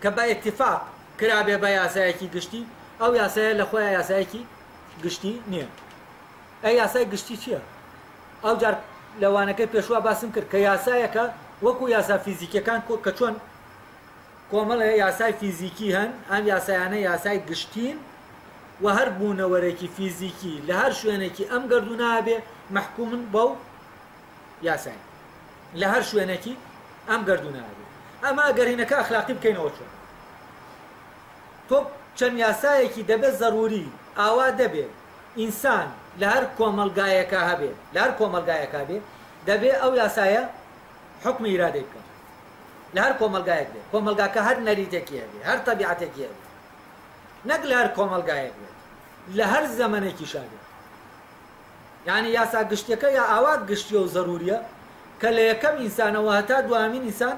کە بە اتفاق کرابێ بە یاسایەکی گشتی ئەو یاسایە لە خۆیان یاسایەکی گشتی نییە ئەی یاسای گشتی چییە؟ ئەو جار لەوانەکەی پێشوا باسم کرد کە یاسایەکە وەکو یاسا فیزیکیەکان کە چۆن کۆمەڵە یاسای فیزیکی هەن ئەم یاسایانە یاسای گشتین و هەر بوونەوەرێکی فیزیکی لە هەر شوێنێکی ئەم گەردوونە هەبێ مەحکومن بەو یاسای لە هەر شوێنێکی ئەم گەردوونە هەبێ ئەمە گەرینەکە ئەخلاقی بکەینەوە چۆن تۆ چەند یاسایەکی دەبێت ضروری ئاوا دەبێت ئینسان لە هەر کۆمەلگایەکە هەبێت لە هەر کۆمەلگایەکە هەبێ دەبێت ئەو یاسایە حکمی ئیرادەی بکات لە هەر کۆمەلگایەک بێت کۆمەلگاکە هەر نەریتێکی هەبێ هەر تەبیعەتێکی هەبێ نەک لە هەر کۆمەلگایەک بێت لە هەر زەمانێکی شابێت یعنی یاسا گشتەکە یا ئاوا گشتیە و ضروریە کە لە یەکەم ئینسانەوە هەتا دوامین ئینسان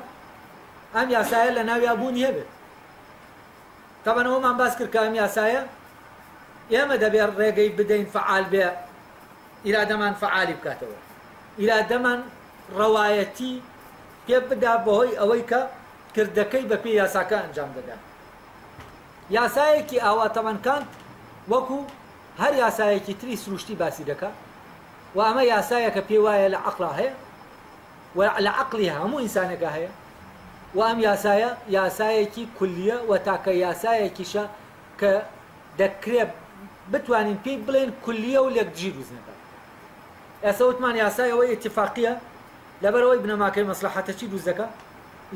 ئەم یاسایە لە ناویا بوونی هەبێت طبعا ئەومان باس کرد کە ئەم یاسایە ئێمە دەبێت ڕێگەی بدەین فعال بێ ئیرادەمان فعالی بکاتەوە ئیرادەمان ڕەوایەتی پێ بدا بەهۆی ئەوەی کە کردەکەی بە پێی یاساکە ئەنجام دەدا یاسایەکی ئاوا تەمەنکان وەکو هەر یاسایەکی تری سروشتی باسی دەکات و ئەمە یاسایە کە پێی وایە لە عەقڵا هەیە و لە عەقڵی هەموو ئینسانێکە هەیە و ئەم یاسایە یاسایەکی کولیە و تاکە یاسایەکیشە کە دەکرێت بتوانین پێی بڵێن کولیە و لێکدژی دروست نەکات ئێستا وتمان یاسایەوەی اتفاقیە لەبەرەوەی بنەماکەی مەسلحەتەچی دروست دەکات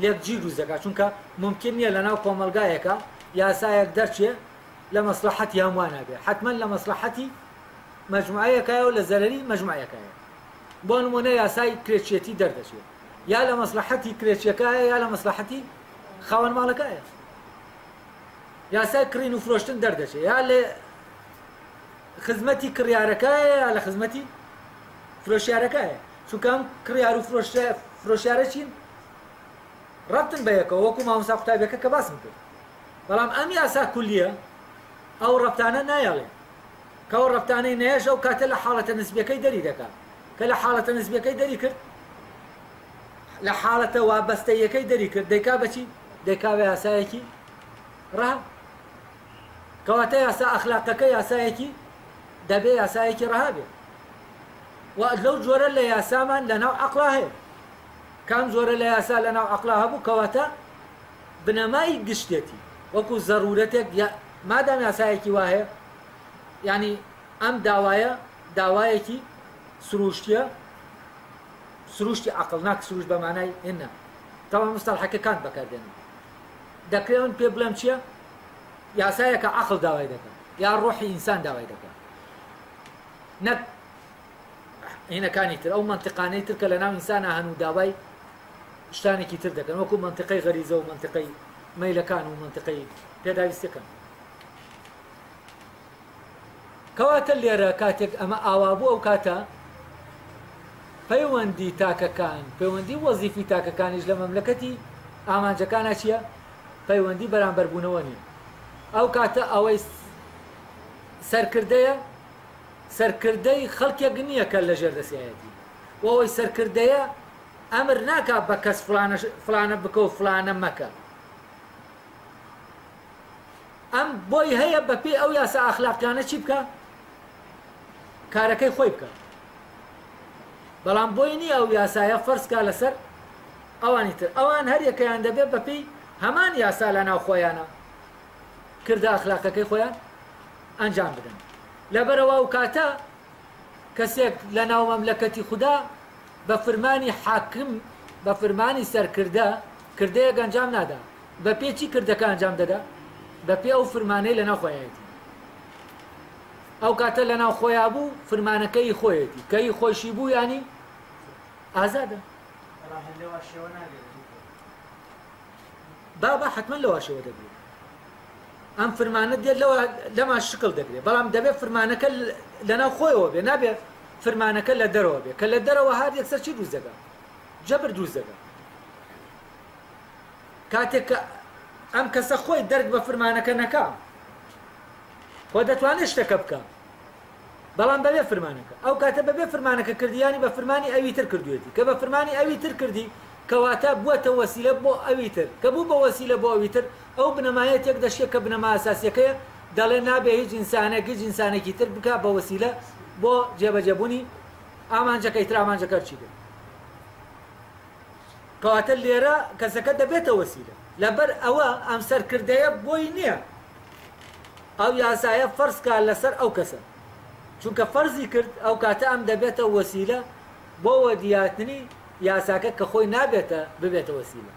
لێکدژی دروست دەکات چونکە ممکن نییە لەناو کۆمەلگایەکە یاسایەک دەرچێ لە مەسلحەتی هەمووان نابێ حتمما لە مەسلحەتی مەجموعەیەکایە و لە زەرەری مەجموعەیەکایە بۆ نمونە یاسای کرێچێتی دەردەچێت یا لە مەسلحەتی کرێچیەکایە یا لە مەسلحەتی خاوەن ماڵەکایە یاسای کڕین و فرۆشتن دەردەچێت یا لە خزمەتی کڕیارەکایە یا لە خزمەتی فرۆشیارەکایە چونکە ئەم کڕیار و فرۆشیارە چین ڕەبتن بە یەکەوە وەکو مامۆستا قوتابیەکە کە باسم کرد بەڵام ئەم یاسا کولیە ئەو ڕەبتانە نایەڵێ کە ئەو ڕەبتانەی نەهێژ ئەو کاتە لە حاڵەتە نسبیەکەی دەری دەکات کە لە حاڵەتە نسبیەکەی دەری کرد لە حاڵەتە وابەستەیەکەی دەری کرد دەیکا بەچی دەیکا بە یاسایەکی ڕەها کەواتە یاسا ئەخلاقەکە یاسایەکی دەبێ یاسایەکی ڕەها بێ و لەو جۆرە لە یاسامان لەناو عەقڵا هەیە کام جۆرە لە یاسا لەناو عەقڵا هەبوو کەواتە بنەمای گشتێتی وەکو ضرورەتێک مادام یاسایەکی وا هەیە یعنی ئەم داوایە داوایەکی سروشتیە سروشتی عەقڵ ناک سروش بە مانای هێنا تەواو مستەڵحەکەکان بەکاردێنن دەکرێن پێ بڵێم چییە یاسایەکە عەقڵ داوای دەکات یا ڕۆحی ئینسان داوای دەکات نەک هینەکانی تر ئەو منطقانەی تر کە لەناو ئینسانە هەن و داوای شتانێکی تر دەکەن وەکو منطقەی غەریزە و منطقەی مەیلەکان و منطقەی پێداویستەکان کەواتە لێرە کاتێک ئەمە ئاوا بوو ئەو کاتە پەیوەندی تاکەکان پەیوەندی وەزیفی تاکەکانیش لە مەملەکەتی ئامانجەکانە چییە پەیوەندی بەرامبەربوونەوە نیە ئەو کاتە ئەوەی سەرکردەیە سەرکردەی خەڵکێک نییە کە لە ژێردەسیایەتی و ئەوەی سەرکردەیە ئەمر ناکات بە کەس فلانە بکە و فلانە مەکە ئەم بۆی هەیە بەپێی ئەو یاسا ئەخلاقیانە چی بکە کارەکەی خۆی بکە بەڵام بۆی نییە ئەو یاسایە فەرزکا لەسەر ئەوانی تر ئەوان هەر یەکەیان دەبێت بەپێی هەمان یاسا لە ناو خۆیانە کردە ئەخلاقەکەی خۆیان ئەنجام بدەن لەبەرەوە ئەو کاتە کەسێک لە ناو مەملەکەتی خوددا بە فەرمانی حاکم بە فەرمانی سەرکردە کردەیەک ئەنجام نادا بە پێی چی کردەکە ئەنجام دەدا بە پێی ئەو فەرمانەی لە ناو خۆیەتی ئەو کاتە لەناو خۆیان بوو فرمانەکەی خۆیەتی کەی خۆشی بوو ینی ئازادە بابا حتمما لەوە شێوە دەبێت ئەم فرمانە دێت لەما شکل دەگرێت بەڵام دەبێت فرمانەکە لەناو خۆیەوە بێ نابێت فرمانەکە لە دەرەوە بێت کە لە دەرەوە هات یەکسەر چی دروست دەگات جەبر دروست دەگات کاتێک کە ئەم کەسە خۆی دەرک بە فرمانەکە نەکا خۆ دەتوانێت شتەکە بکە بەڵام بەبێ فرمانەکە ئەو کاتە بەبێ فرمانەکە کردیانی بە فرمانی ئەوی تر کردوێتی کە بە فرمانی ئەوی تر کردی کەواتە بووەتە وەسیلە بۆ ئەوی تر کە بوو بە وەسیلە بۆ ئەوی تر ئەو بنەمایەت یەک دەشێت کە بنەما ئاساسیەکەیە دەڵێ نابێ هیچ ئینسانێکی تر بکە بە وەسیلە بۆ جێبەجێبوونی ئامانجەکەی تر ئامانجەکە چی بێت کەواتە لێرە کەسەکە دەبێتە وەسیلە لەبەر ئەوە ئەم سەرکردەیە بۆی نییە ئەو یاسایە فەرزکە لەسەر ئەو کەسە چونکە فەرزی کرد ئەو کاتە ئەم دەبێتە وەسیلە بۆ وەدیاتنی یاساکە کە خۆی نابێتە ببێتە وەسیلە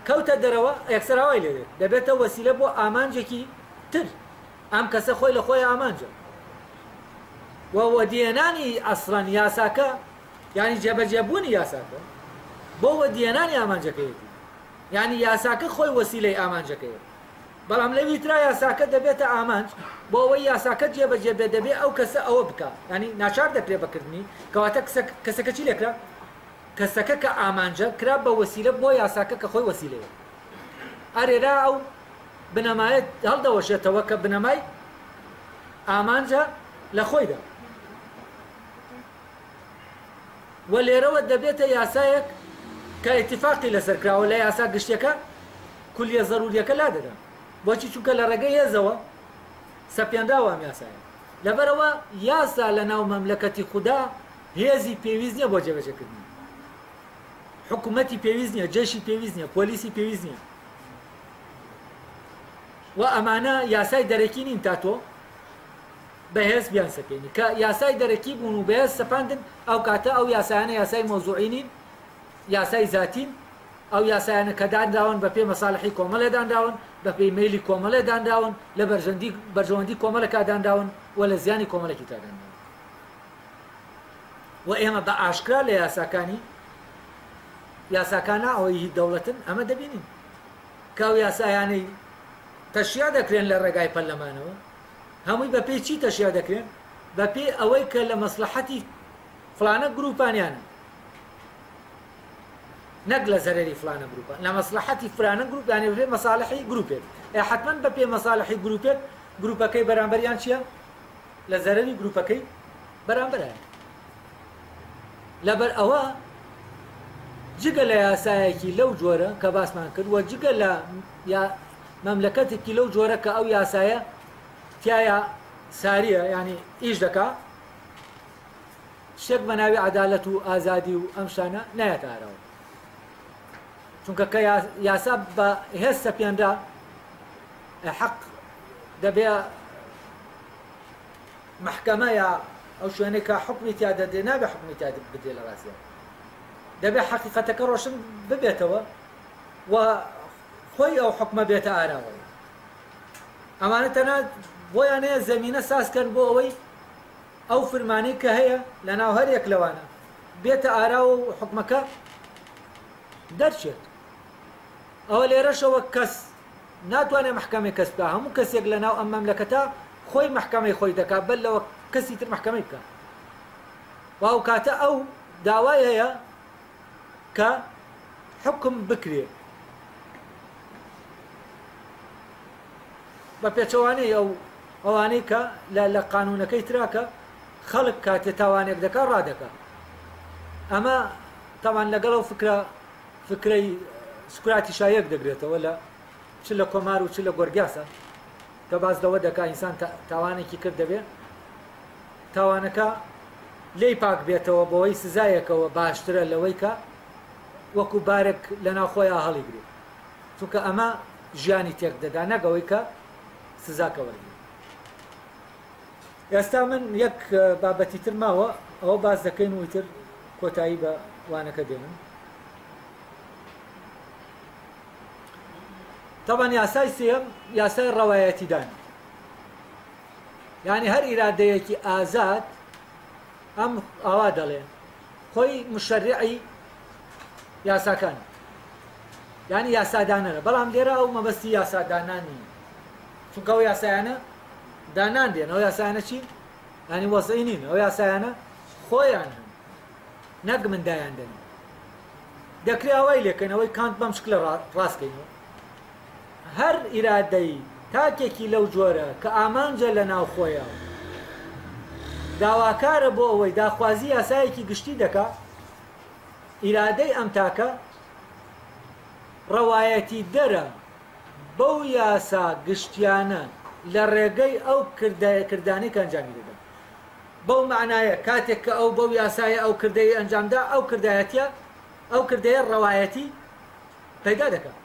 کەوتە دەرەوە یەکسەراوای لێرێت دەبێتە وەسیلە بۆ ئامانجێکی تر ئەم کەسە خۆی لە خۆی ئامانجە وەدیێنانی ئەسڵەن یاساکە یعنی جێبەجێبوونی یاساکە بۆ وەدیێنانی ئامانجەکەیەتی یعنی یاساکە خۆی وەسیلەی ئامانجەکەیە بەڵام لەوی ترا یاساکە دەبێتە ئامانج بۆ ئەوەی یاساکە جێبەجێ بێ دەبێت ئەو کەسە ئەوە بکە ینی ناچار دەکرێ بەکردنی کەواتە کەسەکە چی لێکرا کەسەکە کە ئامانجە کرا بە وەسیلە بۆ یاساکە کە خۆی وەسیلەیە ئەرێرا ئەو بنەمایەت هەڵدەوەشێتەوە کە بنەمای ئامانجە لە خۆیدا و لێرەوە دەبێتە یاسایەک کە ئیتیفاقی لەسەر کراوە لە یاسا گشتەکە کولیە زەروریەکە لا دەدەن بۆچی چونکە لە ڕێگەی هێزەوە سەپێنداوە ئەم یاسایە لەبەرەوە یاسا لە ناو مەملەکەتی خودا هێزی پێویست نییە بۆ جێبەجێکردنی حکوومەتی پێویست نییە جێشی پێویست نییە پۆلیسی پێویست نییە و ئەمانە یاسای دەرەکی نین تا تۆ بەهێز بیان سەپێنی کە یاسای دەرەکی بوون و بەهێز سەپاندن ئەو کاتە ئەو یاسایانە یاسای مۆزوعی نین یاسای زاتین ئەو یاسایانە کە دانراون بە پێی مەساڵحی کۆمەڵێ دانراون بە پێی مەیلی کۆمەڵێ دانراون لە بەرژەوەندی کۆمەڵێکا دانراون و لە زیانی کۆمەڵێکی تا دانراون و ئێمە بە ئاشکرا لە یاساکانە ئەوەی هیچ دەوڵەتن ئەمە دەبینین کە ئەو یاسایانەی تەشیا دەکرێن لە ڕێگای پەرلەمانەوە هەمووی بە پێی چی تەشیا دەکرێن بە پێی ئەوەی کە لە مەسلحەتی فلانە گروپانیانە نەک لە زەرەری فلانە گروپە لە مەسلحەتی فلانە گروپیانێ بێ مەساڵحی گروپێت حتمما بە پێی مەساڵحی گروپێت گروپەکەی بەرامبەریان چییە لە زەرەری گروپەکەی بەرامبەرە لەبەر ئەوە جگە لە یاسایەکی لەو جۆرە کە باسمان کرد وە جگە لە مەملەکەتێکی لەو جۆرە کە ئەو یاسایە تایە ساریە ینی ئیش دەکا شێک بە ناوی عەدالەت و ئازادی و ئەم شانە نایەتارەوە چونکە کە یاسا بە هێز سەپێندا حەق دەبێ محکەمە یا ئەو شوێنەی کە حکمی تیا دەدێ نابێ حکمی تیا بدێ لە ڕاستیە دەبێ حەقیقەتەکە ڕۆشن ببێتەوە و خۆی ئەو حکمە بێتە ئاراوە ئەمانە تەنها بۆیان هەیە زەمینە سازکەن بۆ ئەوەی ئەو فرمانەی کە هەیە لە ناو هەرێک لەوانە بێتە ئاراوە و حکمەکە دەرچێت ئەوە لێرەشەوە کەس ناتوانێت محکەمەی کەس بکە هەموو کەسێک لە ناو ئەم مەملەکەتە خۆی محکەمەی خۆی دەکات بەل لەوە کەسی تر محکەمەی بکە واو کاتە ئەو داوای هەیە کە حکم بکرێ بە پێچەوانەی ئەوانەی کە لە قانونەکەی تراکە خەڵک کاتێ تاوانێک دەکات ڕادەکات ئەمە تاوان لەگەڵ ئەو فکرەی سکراتی شایەک دەگرێتەوە لە چ لە کۆمار و چ لە گۆرگیاسە کە باز لەوە دەکات ئینسان تاوانێکی کرد دەبێت تاوانەکە لێی پاک بێتەوە بۆەوەی سزایەکەوە باشترە لەوەی کە وەکو بارێک لە ناوخۆیان هەڵیگرێت چونکە ئەمە ژیانی تێک دەدا نەگەوەی کە سزاکە وەرگێت ئێستا من یەک بابەتی تر ماوە ئەوە باز دەکەین و تر کۆتایی بە وانەکە دێنم طبعا یاسای سێم یاسای ڕەوایەتی دان، یعنی هەر ئیرادەیەکی ئازاد ئەم ئاوا دەڵێ خۆی مشەرعی یاساکان، یعنی یاسادانەرە، بەڵام لێرە ئەو مەبەستی یاسادانانی چونکە ئەو یاسایانە دانان دێن، ئەو یاسایانە چی؟ ینی وەسعی نین، ئەو یاسایانە خۆیان هەن نەک مندایان دەن. دەکرێت ئەوەی لێکەن ئەوەی کانت بەم شکلە ڕاستکەینەوە، هەر ئیرادەی تاکێکی لەو جۆرە کە ئامانجە لە ناو خۆیە داواکارە بۆ ئەوەی داخوازی یاسایەکی گشتی دەکا، ئیرادەی ئەم تاکە ڕەوایەتی دەرە بەو یاسا گشتیانە لە ڕێگەی ئەو کردانەی کە ئەنجامی دەدەن. بەو معنایە کاتێک کە ئەو بەو یاسایە ئەو کردەی ئەنجامدا، ئەو کردایەتە ئەو کردەیە ڕەوایەتی پەیدا دەکات.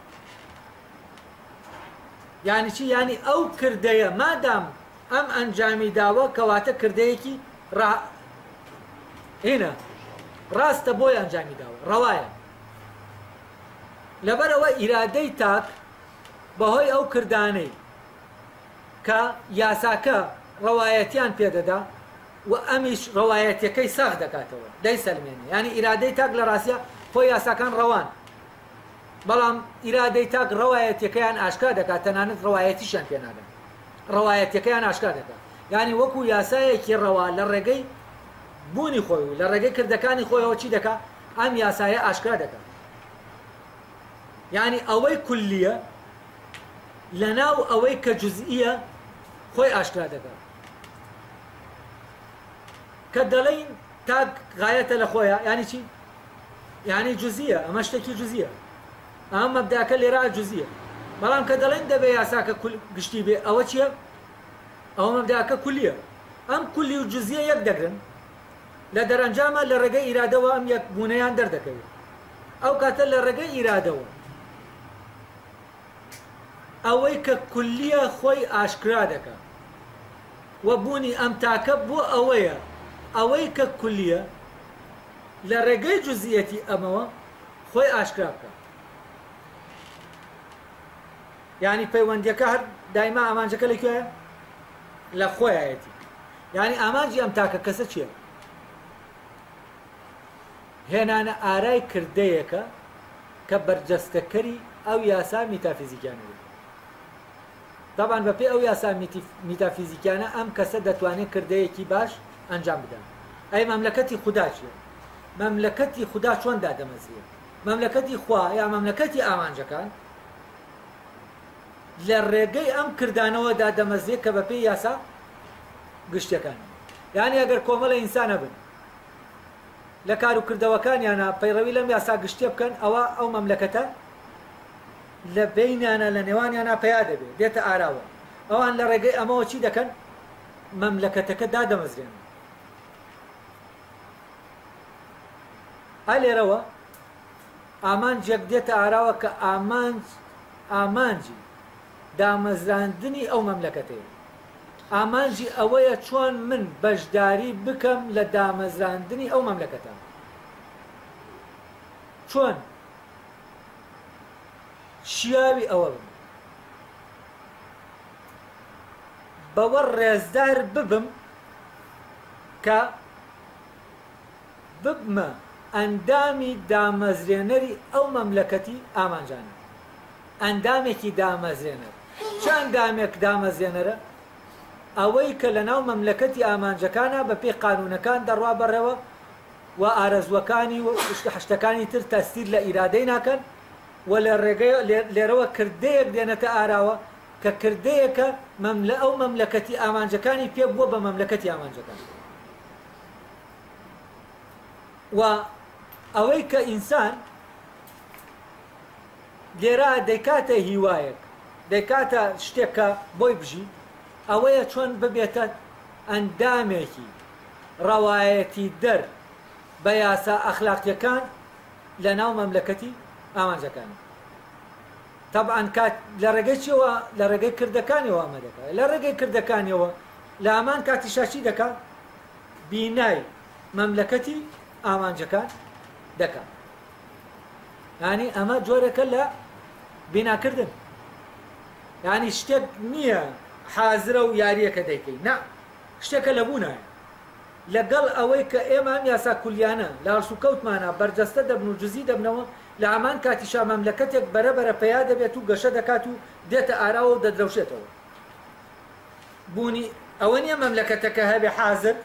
یعنی چی؟ یعنی ئەو کردەیە مادام ئەم ئەنجامی داوە کەواتە کردەیەکی هینە ڕاستە بۆی ئەنجامی داوە، ڕەوایە. لەبەرەوە ئیرادەی تاک بەهۆی ئەو کردانەی کە یاساکە ڕەوایەتیان پێدەدا و ئەمیش ڕەوایەتەکەی ساغ دەکاتەوە، دەیسەلمێنێ. ینی ئیرادەی تاک لە ڕاستیە خۆی یاساکان ڕەوان، بەڵام ئیرادەی تاک ڕەوایەتەکەیان ئاشکا دەکات، تەنانەت ڕەوایەتیشان پێ نادەن، ڕەوایەتەکەیان ئاشکا دەکات. یعنی وەکو یاسایەکی ڕەوا لە ڕێگەی بوونی خۆی و لە ڕێگەی کردەکانی خۆیەوە چی دەکات؟ ئەم یاسایە ئاشکا دەکات. یعنی ئەوەی کولیە لە ناو ئەوەی کە جوزئیە خۆی ئاشکرا دەکات. کە دەڵێن تاک غایەتە لە خۆیە، یعنی چی؟ یعنی جوزئیە، ئەمە شتێکی جوزئیە، ئەم مەبداکە لێرە جوزئیە. بەڵام کە دەڵێن دەبێ یاساکە گشتی بێ، ئەوە چییە؟ ئەوە مەبداکە کولیە. ئەم کولی و جوزئیە یەک دەگرن، لە دەرەنجامە لە ڕێگەی ئیرادەوە ئەم یەک بوونەیان دەردەکەوێت. ئەو کاتە لە ڕێگەی ئیرادەوە ئەوەی کە کولیە خۆی ئاشکرا دەکات و بوونی ئەم تاکە بۆ ئەوەیە ئەوەی کە کولیە لە ڕێگەی جوزئیەتی ئەمەوە خۆی ئاشکرا بکات. یعنی پەیوەندیەکە هەر دایما ئامانجەکە لەکوێیە؟ لە خۆیەتی. یعنی ئامانجی ئەم تاکە کەسە چییە؟ هێنانە ئارای کردەیەکە کە بەرجەستەکەری ئەو یاسا میتافیزیکیانە. طبعا بەپێ ئەو یاسا میتافیزیکیانە ئەم کەسە دەتوانێت کردەیەکی باش ئەنجام بدەن. ئەی مەملەکەتی خوددا چییە؟ مەملەکەتی خوددا چۆن دادەمەزرێت؟ مەملەکەتی خوا یا مەملەکەتی ئامانجەکان لە ڕێگەی ئەم کردانەوە دادەمەزرێت کە بەپێی یاسا گشتەکان. یعنی ئەگەر کۆمەڵە ئینسانە بن لە کار و کردەوەکانیانە پەیڕەوی لەم یاسا گشتێ بکەن، ئەوە ئەو مەملەکەتە لە بینیانە لە نێوانیانە پیا دەبێت، دێتە ئاراوە. ئەوان لە ڕێگەی ئەمەوە چی دەکەن؟ مەملەکەتەکە دادەمەزرێن. لێرەوە ئامانجێک دێتە ئاراوە کە ئامانجی دامەزراندنی ئەو مەملەکەتەیە. ئامانجی ئەوەیە چۆن من بەشداری بکەم لە دامەزراندنی ئەو مەملەکەتە، چۆن شیاوی ئەوە بم، بەوە ڕێزدار ببم کە ببمە ئەندامی دامەزرێنەری ئەو مەملەکەتی ئامانجانە. ئەندامێکی دامەزرێنەر چ ئەندامێک دامەزرێنەرە؟ ئەوەی کە لە ناو مەملەکەتی ئامانجەکانە بە پێی قانونەکان دەڕوا بەڕێوە و ئارەزوەکانی و حشتەکانی تر تەستیر لە ئیرادەی ناکەن و لە ڕێگەی لێرەوە کردەیەک دێنێتە ئاراوە کە کردەیەکە ئەو مەملەکەتی ئامانجەکانی پێ بووە بە مەملەکەتی ئامانجەکان. و ئەوەی کە ئینسان لێرە دەیکاتە هیوایەک، دەیکاتە شتێک کە بۆی بژی، ئەوەیە چۆن ببێتە ئەندامێکی ڕەوایەتی دەر بە یاسا ئەخلاقیەکان لە ناو مەملەکەتی ئامانجەکان. طبعا کات لە ڕێگەی چیەوە؟ لە ڕێگەی کردەکانیەوە ئەمە دەکات. لە ڕێگەی کردەکانیەوە لە ئامان کاتیشا چی دەکات؟ بینای مەملەکەتی ئامانجەکان دەکات. یعنی ئەمە جۆرێکە لە بیناکردن. يعني شتێک نییە حازرە و یاریەکە دەیکەی نا شتێکە لەبوونایە لەگەڵ ئەوەی کە ئێمە ئەم یاسا کولیانە لە هەڵسوکەوتمانە بەرجەستە دەبن و جزئی دەبنەوە لە ئامان کاتیشا مەملەکەتێک بەرەبەرە پەیا دەبێت و گەشە دەکات و دێتە ئاراوە و دەدرەوشێتەوە بوونی ئەوە نییە مەملەکەتەکە هەبێ حازر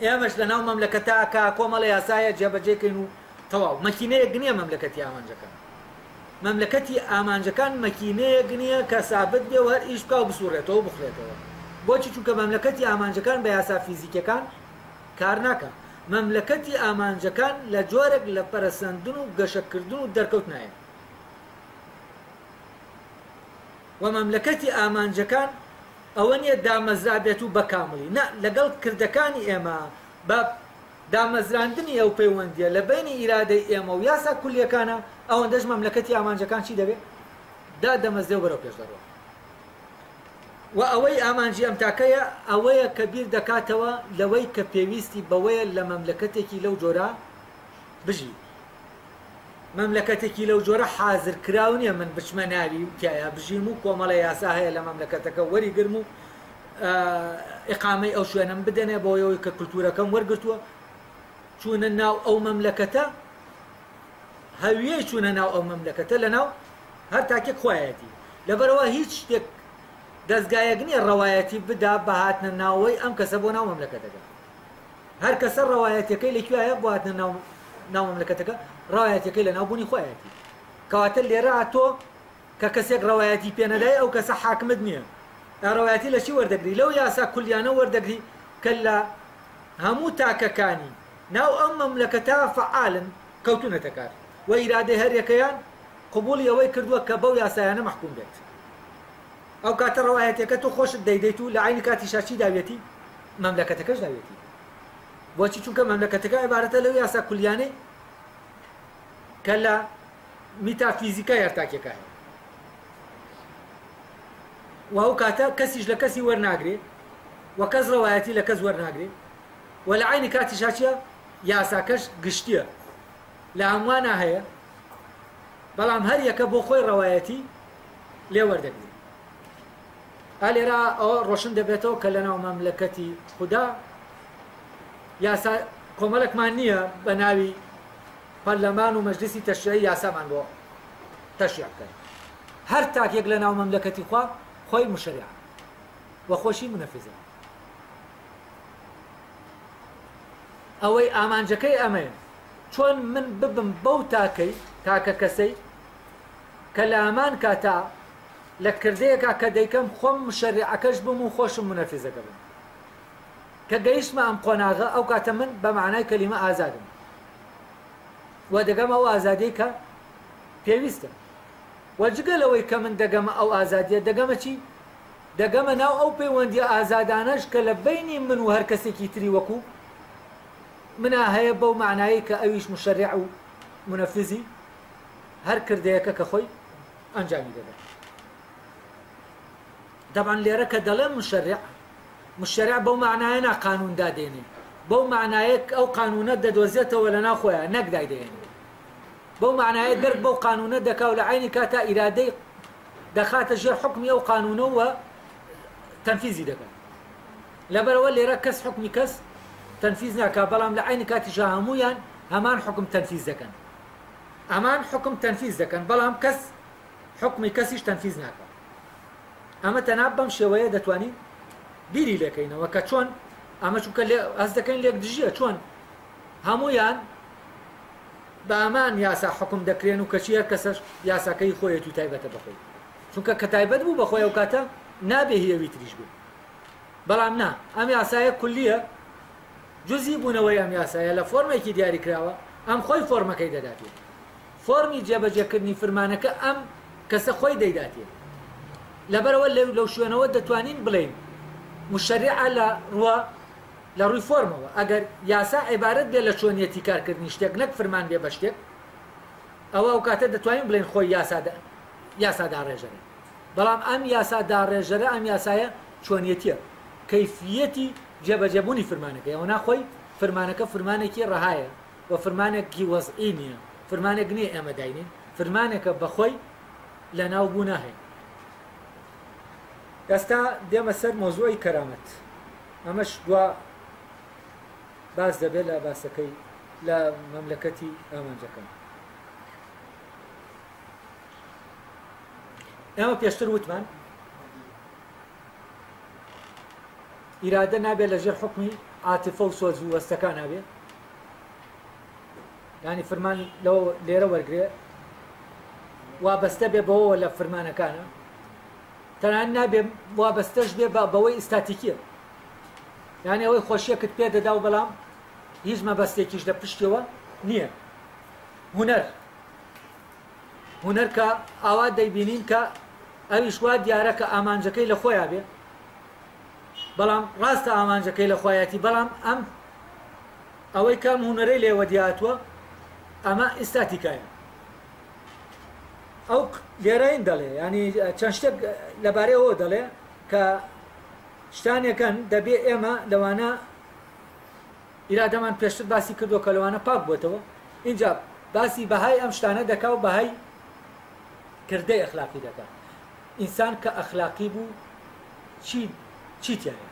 ئێمەش لە ناو مەملەکەتاکە کۆمەڵە یاسایە جێبەجێکەین و تەواو مەکینەیەک نییە مەملەکەتی ئامانجەکان مەملەکەتی ئامانجەکان مەکینەیەک نییە کە سابت بێ و هەر ئیش بکا و بسوڕێتەوە بخرێتەوە بۆچی چونکە مەملەکەتی ئامانجەکان بە یاسا فیزیکەکان کار ناکە مەملەکەتی ئامانجەکان لە جۆرێک لە پەرەسەندن و گەشەکردن و دەرکەوتنایە و مەملەکەتی ئامانجەکان ئەوە نییە دامەزرا بێت و بەکامڵی نا لەگەڵ کردەکانی ئێمە بە دامەزراندنی ئەو پەیوەندیە لە بینی ئیرادەی ئێمە و یاسا کولیەکانە ئەوەندەش مەملەکەتی ئامانجەکان چی دەبێت دەمەزرێ و بەرەو پێش دەڕۆ و ئەوەی ئامانجی ئەم تاکەیە ئەوەیە کە بیر دەکاتەوە لەوەی کە پێویستی بەوەیە لە مەملەکەتێکی لەو جۆرە بژی مەملەکەتێکی لەو جۆرە حازر کراو نییە من بچمە ناوی تایە بژیم و کۆمەڵە یاسا هەیە لە مەملەکەتەکە وەریگرم و ئیقامەی ئەو شوێنم بدەنێ بۆیەوەی کە کولتورەکەم وەرگرتووە چوونە ناو ئەو مەملەکەتە هەویەی چوونە ناو ئەو مەملەکەتە لە ناو هەر تاکێک خۆیەتی لەبەرەوە هیچ شتێک دەستگایەک نییە ڕەوایەتی بدا بە هاتنە ناوەی ئەم کەسە بۆ ناو مەملەکەتەکە هەر کەسە ڕەوایەتەکەی لەکوایە بۆ هاتنە ناو مەملەکەتەکە ڕەوایەتەکەی لە ناوبوونی خۆیەتی کەواتە لێرە تۆ کە کەسێک ڕەوایەتی پێنەدای ئەو کەسە حاکمت نییە ڕەوایەتی لە چی وەردەگری لەو یاسا کولیانە وەردەگری کە لە هەموو تاکەکانی ناو ئەم مەملەکەتە فعالن کەوتونەتە کار و ئیرادەی هەر یەکەیان قبولی ئەوەی کردووە کە بەو یاسایانە مەحکوم بێت ئەو کاتە ڕەوایەتەکە تۆ خۆشت دەیدەیت و لە عینی کاتیشا چی داوێتی مەملەکەتەکەش داوێتی بۆچی چونکە مەملەکەتەکە عیبارەتە لەو یاسا کولیانەی کە لە میتافیزیکا یارتاکێکە هەیە و ئەو کاتە کەسیش لە کەسی وەرناگرێ و کەس ڕەوایەتی لە کەس وەرناگرێ و لە عینی کاتیشا چیە یاساکەش گشتیە لە هەمووانە هەیە بەڵام هەر یەکە بۆ خۆی ڕەوایەتی لێ وەردەگرێت لێرە ئەوە ڕۆشن دەبێتەوە کە لە ناو مەملەکەتی خوددا یاسا کۆمەڵێکمان نییە بە ناوی پەرلەمان و مەجلیسی تەشریعی یاسامان بۆ تەشریع بکەین هەر تاکێک لە ناو مەملەکەتی خوا خۆی مشەریع و خۆشی منەفیزە ئەوەی ئامانجەکەی ئەمەیە چۆن من ببم بەو تاکە کەسەی کە لە ئامان کاتا لە کردەیەکە کە دەیکەم خۆم مشەریعەکەش بم و خۆشم منەفیزەکە بم کە گەیشتمە ئەم قۆناغە ئەو کاتە من بە معنای کەلیمە ئازادم و دەگەم ئەو ئازادی کە پێویستە و جگەلەوەی کە من دەگەمە ئەو ئازادیە دەگەمە چی دەگەمە ناو ئەو پەیوەندیە ئازادانەش کە لە بینی من و هەر کەسێکی تری وەکو منە هەیە بەو معنایی کە ئەویش مشەریع و منەفیزی هەر کردەیەکە کە خۆی ئەنجامی دەدات طبعا لێرە کە دەڵێ مشەریع بەو معنایە قانون دادێنێ بەو معنایە ئەو قانونە دەدۆزێتەوە لە ناو خۆیان نەک دایدێنێ بەو معنایە دەرک بەو قانونە دەکا و لە عینی کاتا ئیرادەی دەخاتە ژێر حکمی ئەو قانونە و تەنفیزی دەکات لەبەرەوە لێرە کەس حکمی کەس تەنفیز ناکا بەڵام لە عینی کاتیشا هەموویان هەمان حکم تەنفیز دەکەن ئەمان حکم تەنفیز دەکەن بەڵام کەس حکمی کەسیش تەنفیز ناکات ئەمە تەناب بەم شێوەیە دەتوانین بیری لێکەینەوە کە چۆن ئەمە چونکە هەست دەکەین لێک دژیە چۆن هەموویان بە ئەمان یاسا حکم دەکرێن و کەچی هەر کەسەش یاساکەی خۆیەت و تایبەتە بەخۆی چونکە کە تایبەت بوو بەخۆی ئەو کاتە نابێ هیەوی تریش بێت بەڵام نا ئەم یاسایە کولیە جزئی بوونەوەی ئەم یاسایە لە فۆرمێکی دیاری کراوە ئەم خۆی فۆرمەکەی دەداتێت فۆرمی جێبەجێکردنی فرمانەکە ئەم کەسە خۆی دەیداتێت لەبەرەوە لەو شوێنەوە دەتوانین بڵێین مشەریعە لە ڕووی فۆرمەوە ئەگەر یاسا عیبارەت بێ لە چۆنیەتی کارکردنی شتێک نەک فرمان بێ بە شتێک ئەوە ئەو کاتە دەتوانین بڵێن خۆی یاسادا ڕێژەرە بەڵام ئەم یاسادا ڕێژەرە ئەم یاسایە چۆنیەتیە کەیفیەتی جێبەجێبوونی فرمانەکە ئەوە ناخۆی فرمانەکە فرمانێکی ڕەهایە و فرمانێکی وەزعی نییە فرمانێک نییە ئێمە داینین فرمانێکە بەخۆی لە ناوبوو ناهەیە ئێستا دێمە سەر مۆزوعی کەرامەت ئەمەش دوا باز دەبێت لە باسەکەی لە مەملەکەتی ئامانجەکان. ئێمە پێشتر وتمان ئیرادە نابێت لەژێر حکمی عاتفە و سۆز و وەستەکان نابێت، ینی فرمان لەوە لێرە وەرگێ وابەستە بێ بەوەوە لە فرمانەکانە، تەنانەت نابێ وابەستەش بێ بەوەی ئستاتیکیە، یعنی ئەوەی خۆشیەکت پێ دەدا و بەڵام هیچ مەبەستێکیش لە پشتیەوە نییە. هونەر کە ئاوا دەیبینین کە ئەویش وا دیارە کە ئامانجەکەی لە خۆیان بێ، بەڵام ڕاستە ئامانجەکەی لە خۆیەتی، بەڵام ئەم ئەوەی کەم هونەرەی لێوە دیاتوە ئەمە ئستاتیکایە. ئەو لێرەین دەڵێ ینی چەند شتێک لەبارەی ئەوە دەڵێ کە شتانێکن دەبێ ئێمە لەوانە ئیرادەمان پێشتر باسی کردو کە لەوانە پاک بووێتەوە، اینجا باسی بەهای ئەم شتانە دەکا و بەهای کردەی ئەخلاقی دەکات. ئینسان کە ئەخلاقی بوو چی تایە،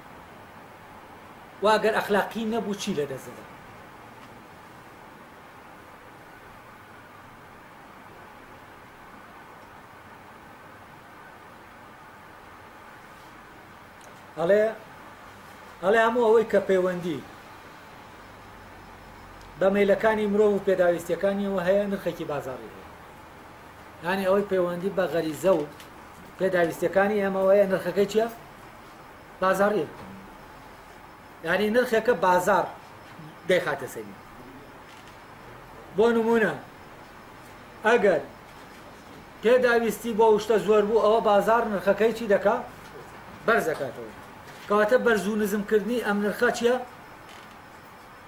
واگەر ئەخلاقی نەبوو چی لە دەستدا. ئەڵێ هەموو ئەوەی کە پەیوەندی بە مەیلەکانی مرۆڤ و پێداویستیەکانیەوە هەیە نرخێکی بازاڕی هەیە، یعنی ئەوەی پەیوەندی بە غەریزە و پێداویستیەکانی ئەمەوەیە نرخەکەی چییە؟ بازاڕیە، یعنی نرخێکە بازار دەیخاتە سەری. بۆ نمونە ئەگەر پێداویستی بۆ شتە زۆر بوو ئەوە بازار نرخەکەی چی دەکا؟ بەرز دەکاتەوە. کەواتە بەرز و نزمکردنی ئەم نرخە چییە؟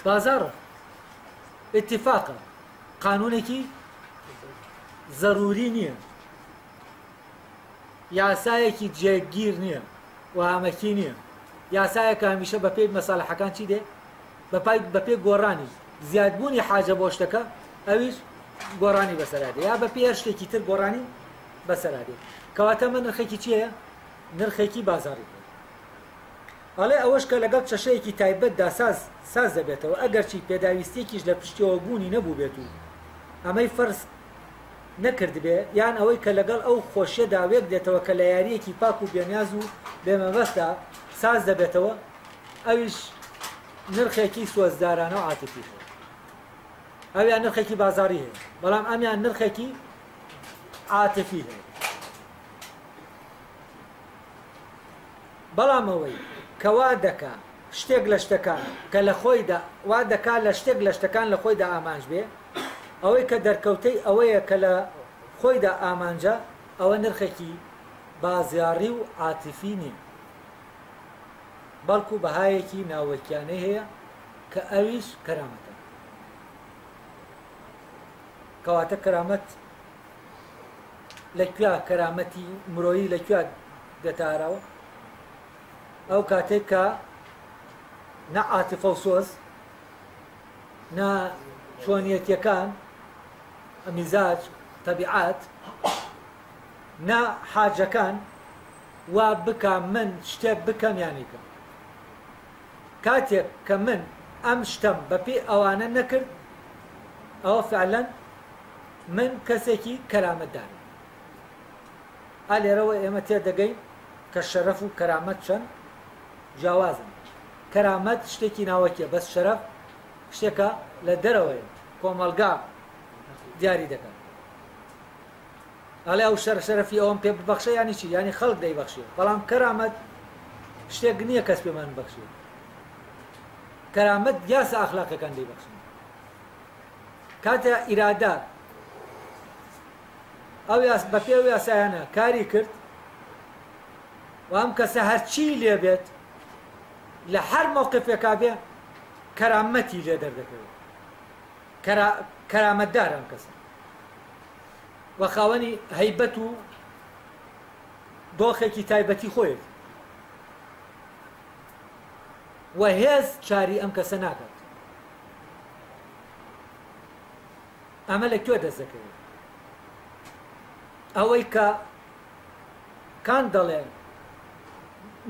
بازاڕە، اتفاقە، قانونێکی ضروری نییە، یاسایەکی جێگیر نییە، وهامەکی نییە، یاسایەکە هەمیشە بە پێی مەساڵەحەکان چی دێ؟ بە پێی گۆڕانی زیادبوونی حاجە بۆ شتەکە ئەویش گۆڕانی بەسەرادێ، یا بە پێی هەر شتێکی تر گۆڕانی بەسەرادێ. کەواتە من نرخێکی چییە؟ نرخێکی بازاڕی. ئەڵێ ئەوەش کە لەگەڵ چەشەیەکی تایبەتدا ساز دەبێتەوە، ئەگەرچی پێداویستێکیش لە پشتیەوە بوونی نەبوو بێت و ئەمەی فەرز نەکرد بێ، یان ئەوەی کە لەگەڵ ئەو خۆشیەدا وێک دێتەوە کە لە یاریەکی پاک و بێنیاز و بێمەبەستە ساز دەبێتەوە، ئەویش نرخێکی سۆزدارانە و عاتیفی هەیە. ئەویان نرخێکی بازاڕی هەیە، بەڵام ئەمیان نرخێکی عاتیفی هەیە. بەڵام ئەوەی کەوا دەکا شتێک لە شتەکان کە لە خۆیدا وا دەکا لە شتێک لە شتەکان لە خۆیدا ئامانج بێ، ئەوەی کە دەرکەوتەی ئەوەیە کە لە خۆیدا ئامانجە، ئەوە نرخێکی بازاڕی و عاتیفی نییە، بەڵکو بەهایەکی ناوەکیانەی هەیە کە ئەویش کەرامەتە. کەواتە کەرامەت لەکوێ کەرامەتی مرۆیی لەکوێ دەتاراوە؟ ئەو کاتێک کە نە عاتیفە و سۆز، نە چۆنیەتیەکان، میزاج، تەبیعات، نە حاجەکان وا بکە من شتێک بکەم یانیکە. کاتێک کە من ئەم شتەم بەپێی ئەوانە نەکرد، ئەوە فعلەن من کەسێکی کەرامەتدارم. لێرەوە ئێمە تێدەگەین کە شەرەف و کەرامەت چەند جیاوازن. کەرامەت شتێکی ناوەکیە، بەس شەرەف شتێکە لە دەرەوەی کۆمەلگا دیاری دەکات. ئەڵێ ئەو شەرەفی ئەوم پێ ببەخشە یانی چی؟ یانی خەڵک دەیبەخشێ، بەڵام کەرامەت شتێک نییە کەس پێمان ببەخشێ. کەرامەت یاسا ئەخلاقیەکان دەیبەخشن. کاتە ئیرادە ئەو بە پێ ئەو یاسایانە کاری کرد و ئەم کەسە هەرچی لێ بێت لە هەر موقفێکا بێ کەرامەتی لێ دەردەکەوێت، کەرامەتدار ئەم کەسە و خاوەنی هەیبەت و دۆخێکی تایبەتی خۆیت و هێز چاری ئەم کەسە ناکات. ئەمە لەکوێ دەست دەکەوێت؟ ئەوەی کە کان دەڵێن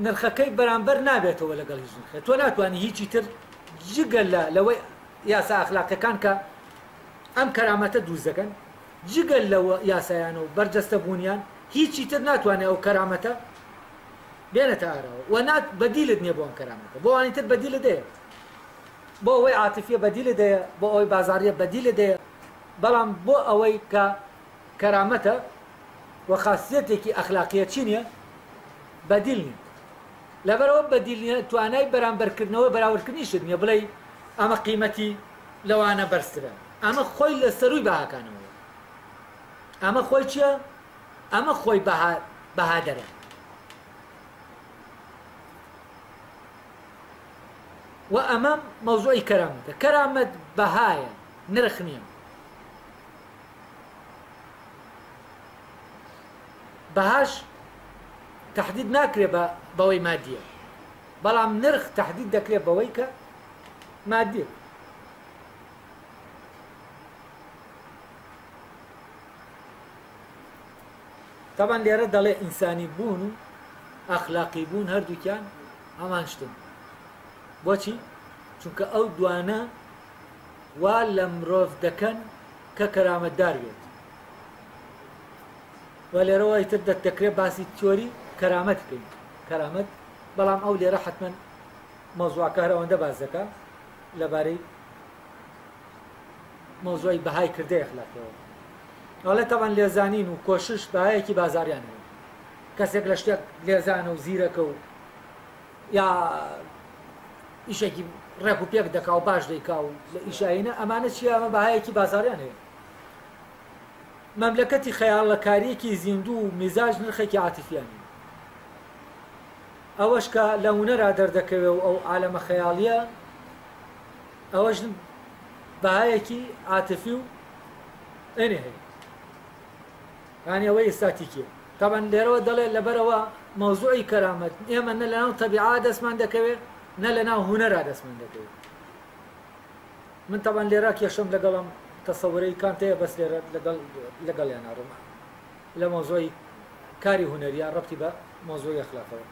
نرخەکەی بەرامبەر نابێتەوە لەگەڵ هیچ نرخێ تۆ ناتوانانی هیچی تر جگە لەوەی یاسا ئەخلاقیەکان کە ئەم کەرامەتە دروست دەکەن جگەل لەوە یاسایان و بەرجەستە بوونیان هیچی تر ناتوانێت ئەو کەرامەتە بێنێتە ئاراوە و نات بەدیلت نییە بۆ ئەم کەرامەتە بۆ وانی تر بەدیلە دەیە بۆ ئەوەی عاتفیە بەدیلە دەیە بۆ ئەوەی بازاریە بەدیلە دەیە بەڵام بۆ ئەوەی کە کەرامەتە و خاصیەتێکی ئەخلاقیە چی نییە بەدیل نیە لەبەرەوە بەدیل نیە توانای بەرامبەرکردنەوە بەراوردکردنیشت نییە بڵێ ئەمە قیمەتی لەوانە بەرزترە ئەمە خۆی لە سەرووی بەهاکانەوە ئەمە خۆی چییە ئەمە خۆی بەهادەرە و ئەمە مەوزوعی کەرامەتە کەرامەت بەهایە نرخ نییە بەهاش تحدید ناکرێ بەوەی مادیە بەڵام نرخ تحدید دەکرێت بەوەی کە مادیە طبعا لێرە دەڵێ ئینسانی بوون و ئەخلاقی بوون هەردووکیان هەمان شتن بۆچی؟ چونکە ئەو دوانە وا لە مرۆڤ دەکەن کە کەرامەتدار بێت و لێرەوە ئیتر دەکرێت باسی تیۆری کەرامەت بکەین کەرامەت بەڵام ئەو لێرە حتمما مەوزوعەکە هەر ئەوەندە باز دەکات لەبارەی مەوزوعی بەهای کردەی ئەخلاقیەوە ئەڵێ تەبەن لێزانین و کۆشش بەهایەکی بازاریانەوە کەسێک لە شتێک لێزانە و زیرەکە و یا ئیشێکی ڕێک و پێک دەکا و باش دەیکا و لە ئیشاینە ئەمانە چیە ئەمە بەهایەکی بازاریان هەیە مەملەکەتی خەیاڵەکاریەکی زیندوو و میزاج نرخێکی عاتیفیانی ئەوەش کە لە هونەرا دەردەکەوێ و ئەو عالەمە خەیاڵیە ئەوەش بەهایەکی عاتیفی و ئەنێ هەیە یانی ئەوەی ئێستاتیکیە طبعا لێرەوە دەڵێت لەبەرەوە مەوزوعی کەرامەت ئێمە نە لەناو تەبیعا دەستمان دەکەوێت نە لەناو هونەرا دەستمان دەکەوێت من طبعا لێرە کێشەم لەگەڵم تەسەوورەی کانتەیە بەس لێرە لەگەڵیان ناڕۆمە لە مەوزوعی کاری هونەریان ڕەبتی بە مەوزوعی ئەخلاقەوە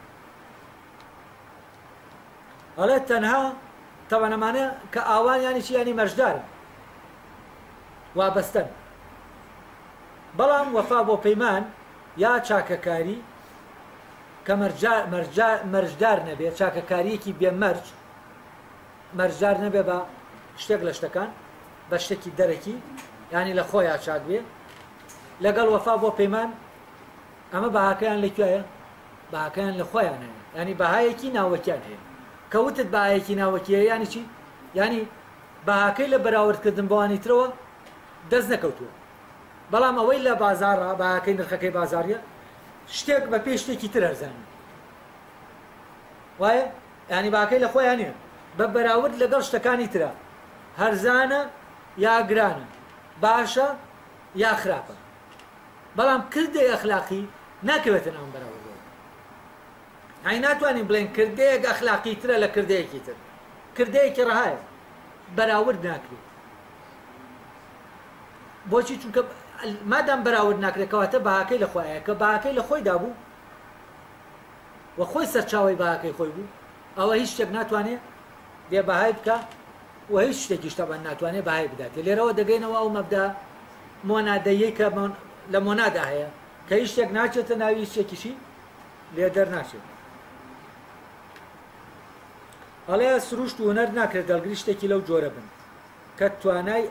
ئەڵێ تەنها طبعا ئەمانە کە ئاوان یانی چی یانی مەرجدارن وابەستەن بەڵام وەفا بۆ پەیمان یا چاکەکاری کە مەرجدار نەبێ چاکەکاریەکی بێمەرج مەرجدار نەبێ بە شتێک لە شتەکان بە شتێکی دەرەکی ینی لە خۆیان چاک بێ لەگەڵ وەفا بۆ پەیمان ئەمە بەهاکەیان لەکوێیە بەهاکەیان لە خۆیان هەیە ینی بەهایەکی ناوەکیان هەیە کەوتت بەهایەکی ناوەکیە یانی چی ینی بەهاکەی لە بەراوردکردن بەوانیترەوە دەست نەکەوتووە بەڵام ئەوەی لە بازارڕ بەهاکەی نرخەکەی بازاریە شتێک بە پێی شتێکی تر هەرزانە وایە ینی بەهاکەی لە خۆیان نییە بە بەراورد لەگەڵ شتەکانی ترە هەرزانە یا گرانە باشە یا خراپە بەڵام کردەی ئەخلاقی ناکەوێتە ناو بەراوردەوە هەی ناتوانین بڵێن کردەیەک ئەخلاقی ترە لە کردەیەکی تر کردەیەکی ڕەهایە بەراورد ناکرێت بۆچی چونکە مادام بەراورد ناکرێت کەواتە بەهاکەی لە خۆیە کە بەهاکەی لە خۆی دابوو و خۆی سەرچاوی بەهاکەی خۆی بوو ئەوە هیچ شتێک ناتوانێت بێ بەهای بکە و هیچ شتێکیش تەبەن ناتوانێت بەهای بدات لێرەوە دەگەینەوە ئەو مەبدا مۆنادەیەی کە لە مۆنادا هەیە کە هیچ شتێک ناچێتە ناوی هیچ شتێکیشی لێ دەرناچێت ئەڵێ سروشت و هونەر ناکرێت دەڵگری شتێکی لەو جۆرە بن کە توانای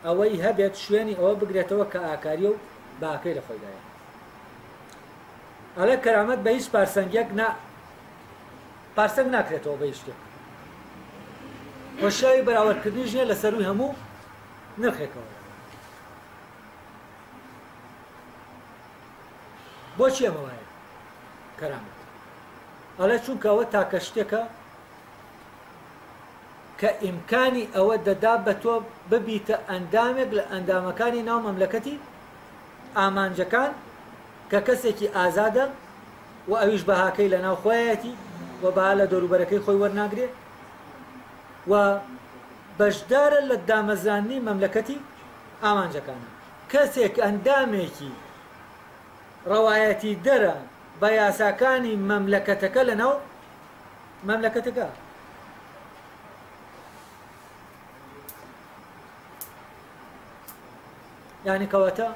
ئەوەی هەبێت شوێنی ئەوە بگرێتەوە کە ئاکاریە و باکەی لە خۆیدایە ئەڵێ کەرامەت بە هیچ پارسەنگێک پارسەنگ ناکرێتەوە بە هیچ شتێک وەشاوی بەراوردکردنیش نییە لە سەروی هەموو نرخێکەوە بۆچی ئەمە وایە کەرامەت ئەڵێ چونکە ئەوە تاکە شتێکە کە ئیمکانی ئەوە دەدا بە تۆ ببیتە ئەندامێک لە ئەندامەکانی ناو مەملەکەتی ئامانجەکان کە کەسێکی ئازادە و ئەویش بەهاکەی لە ناو خۆیەتی و بەها لە دەوروبەرەکەی خۆی وەرناگرێت و بەشدارە لە دامەزرانی مەملەکەتی ئامانجەکانە کەسێک ئەندامێکی ڕەوایەتی دەرە بە یاساکانی مەملەکەتەکە لەناو مەملەکەتەکە. یعنی کەواتە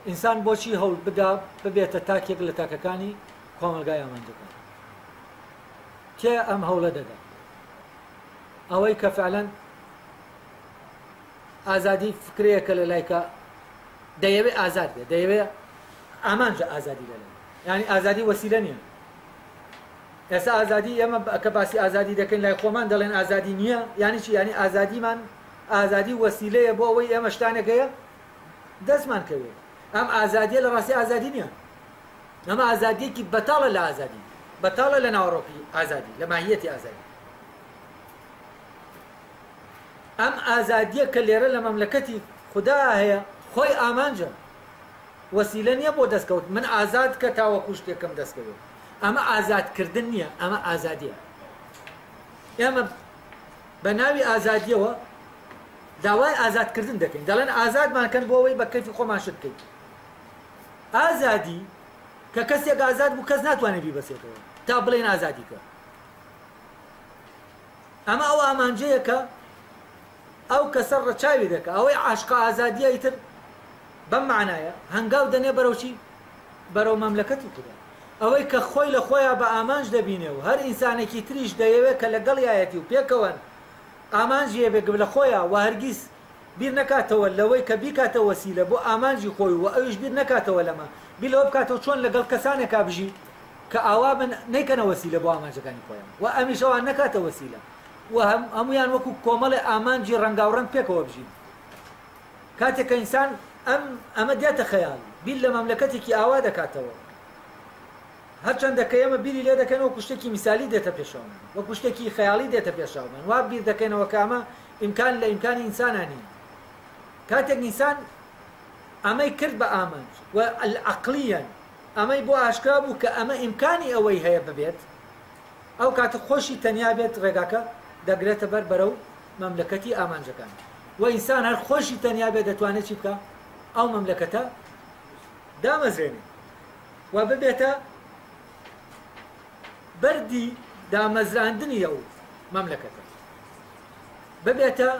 ئینسان بۆچی هەوڵ بدا ببێتە تاکێک لە تاکەکانی کۆمەلگای ئامانجەکان؟ کێ ئەم هەوڵە دەدا؟ ئەوەی کە فعلەن ئازادی فکرەیەکە لە لایکە دەیەوێت ئازاد بێت، دەیەوێت ئامانجە ئازادی لەلای، یعنی ئازادی وەسیلە نییە. ئێستا ئازادی ئێمە کە باسی ئازادی دەکەین لای خۆمان دەڵێن ئازادی نییە، یعنی چی؟ یعنی ئازادیمان ئازادی وەسیلەیە بۆ ئەوەی ئێمە شتانێکەیە دەستمان کەوێت. ئەم ئازادیە لە ڕاستی ئازادی نییە، ئەمە ئازادیەکی بەتاڵە لە ئازادی، بەتاڵە لە ناوەڕۆکی ئازادی، لە ماهیەتی ئازادی. ئەم ئازادیە کە لێرە لە مەملەکەتی خوددا هەیە خۆی ئامانجە، وەسیلە نییە بۆ دەستکەوت. من ئازاد کە تاوەکو شتێکم دەستکەوێت، ئەمە ئازادکردن نییە، ئەمە ئازادیە. ئێمە بە ناوی ئازادیەوە داوای ئازادکردن دەکەین، دەڵێن ئازادمانکەن بۆ ئەوەی بە کەیفی خۆمان شت بکەین. ئازادی کە کەسێک ئازاد بوو کەس ناتوانێت بیبەسێتەوە تا بڵێن ئازادیکە. ئەمە ئەو ئامانجەیە کە ئەو کەسە ڕەچاوی دەکە، ئەوەی عاشقە ئازادیە ئیتر بەم معنایە هەنگاو دەنێ بەرەو چی؟ بەرەو مەملەکەتی خوددا. ئەوەی کە خۆی لە خۆیان بە ئامانج دەبینێ و هەر ئینسانێکی تریش دەیەوێت کە لەگەڵ یایەتی و پێکەوەن ئامانجیە بێ لە خۆیان و هەرگیز بیر نکاتەوە لەوەی کە بیکاتە وەسیلە بۆ ئامانجی خۆی و ئەویش بیر نکاتەوە لەمە بیلەوە بکاتەوە چۆن لەگەڵ کەسانێکا بژی کە ئاوا بن نەیکەنە وەسیلە بۆ ئامانجەکانی خۆیان و ئەمیشەوان نکاتە وەسیلە و هەمویان وەکو کۆمەڵی ئامانجی ڕەنگاوڕەنگ پێکەوە بژین. کاتێک کە ئینسان ئەمە دێتە خەیاڵ بیر لە مەملەکەتێکی ئاوا دەکاتەوە، هەرچەندە کە ئێمە بیری لێ دەکەن وەکو شتێکی میسالی دێتە پێشەوەمان، وەکو شتێکی خەیاڵی دێتە پێشەوەمان، وا بیر دەکەینەوە کە ئەمە ئیمکان لە ئیمکانی ئینسانانی. کاتێک ئینسان ئەمەی کرد بە ئامانج و عەقلیەن ئەمەی بۆ ئاشکرا بوو کە ئەمە ئیمکانی ئەوەی هەیە ببێت، ئەو کاتە خۆشی تەنیا بێت ڕێگاکە دەگرێتە بەرەو مەملەکەتی ئامانجەکان و ئینسان هەر خۆشی تەنیا بێت دەتوانێت چی بکە؟ ئەو مەملەکەتە دامەزرێنێت و ببێتە بەردی دامەزراندنی ئەو مەملەکەتە، ببێتە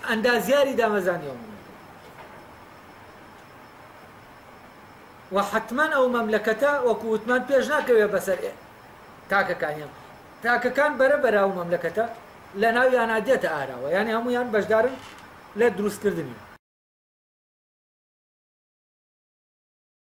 ئەندازیاری دامەزرانی ئەو مەملەکەتە و حتمەن ئەو مەملەکەتە وەکو وتمان پێش ناکەوێت بەسەر تاکەکانیان، تاکەکان بەرەبەر ئەو مەملەکەتە لە ناویان دێتە ئاراوە، یعنی هەمویان بەشدارن لە دروستکردنی.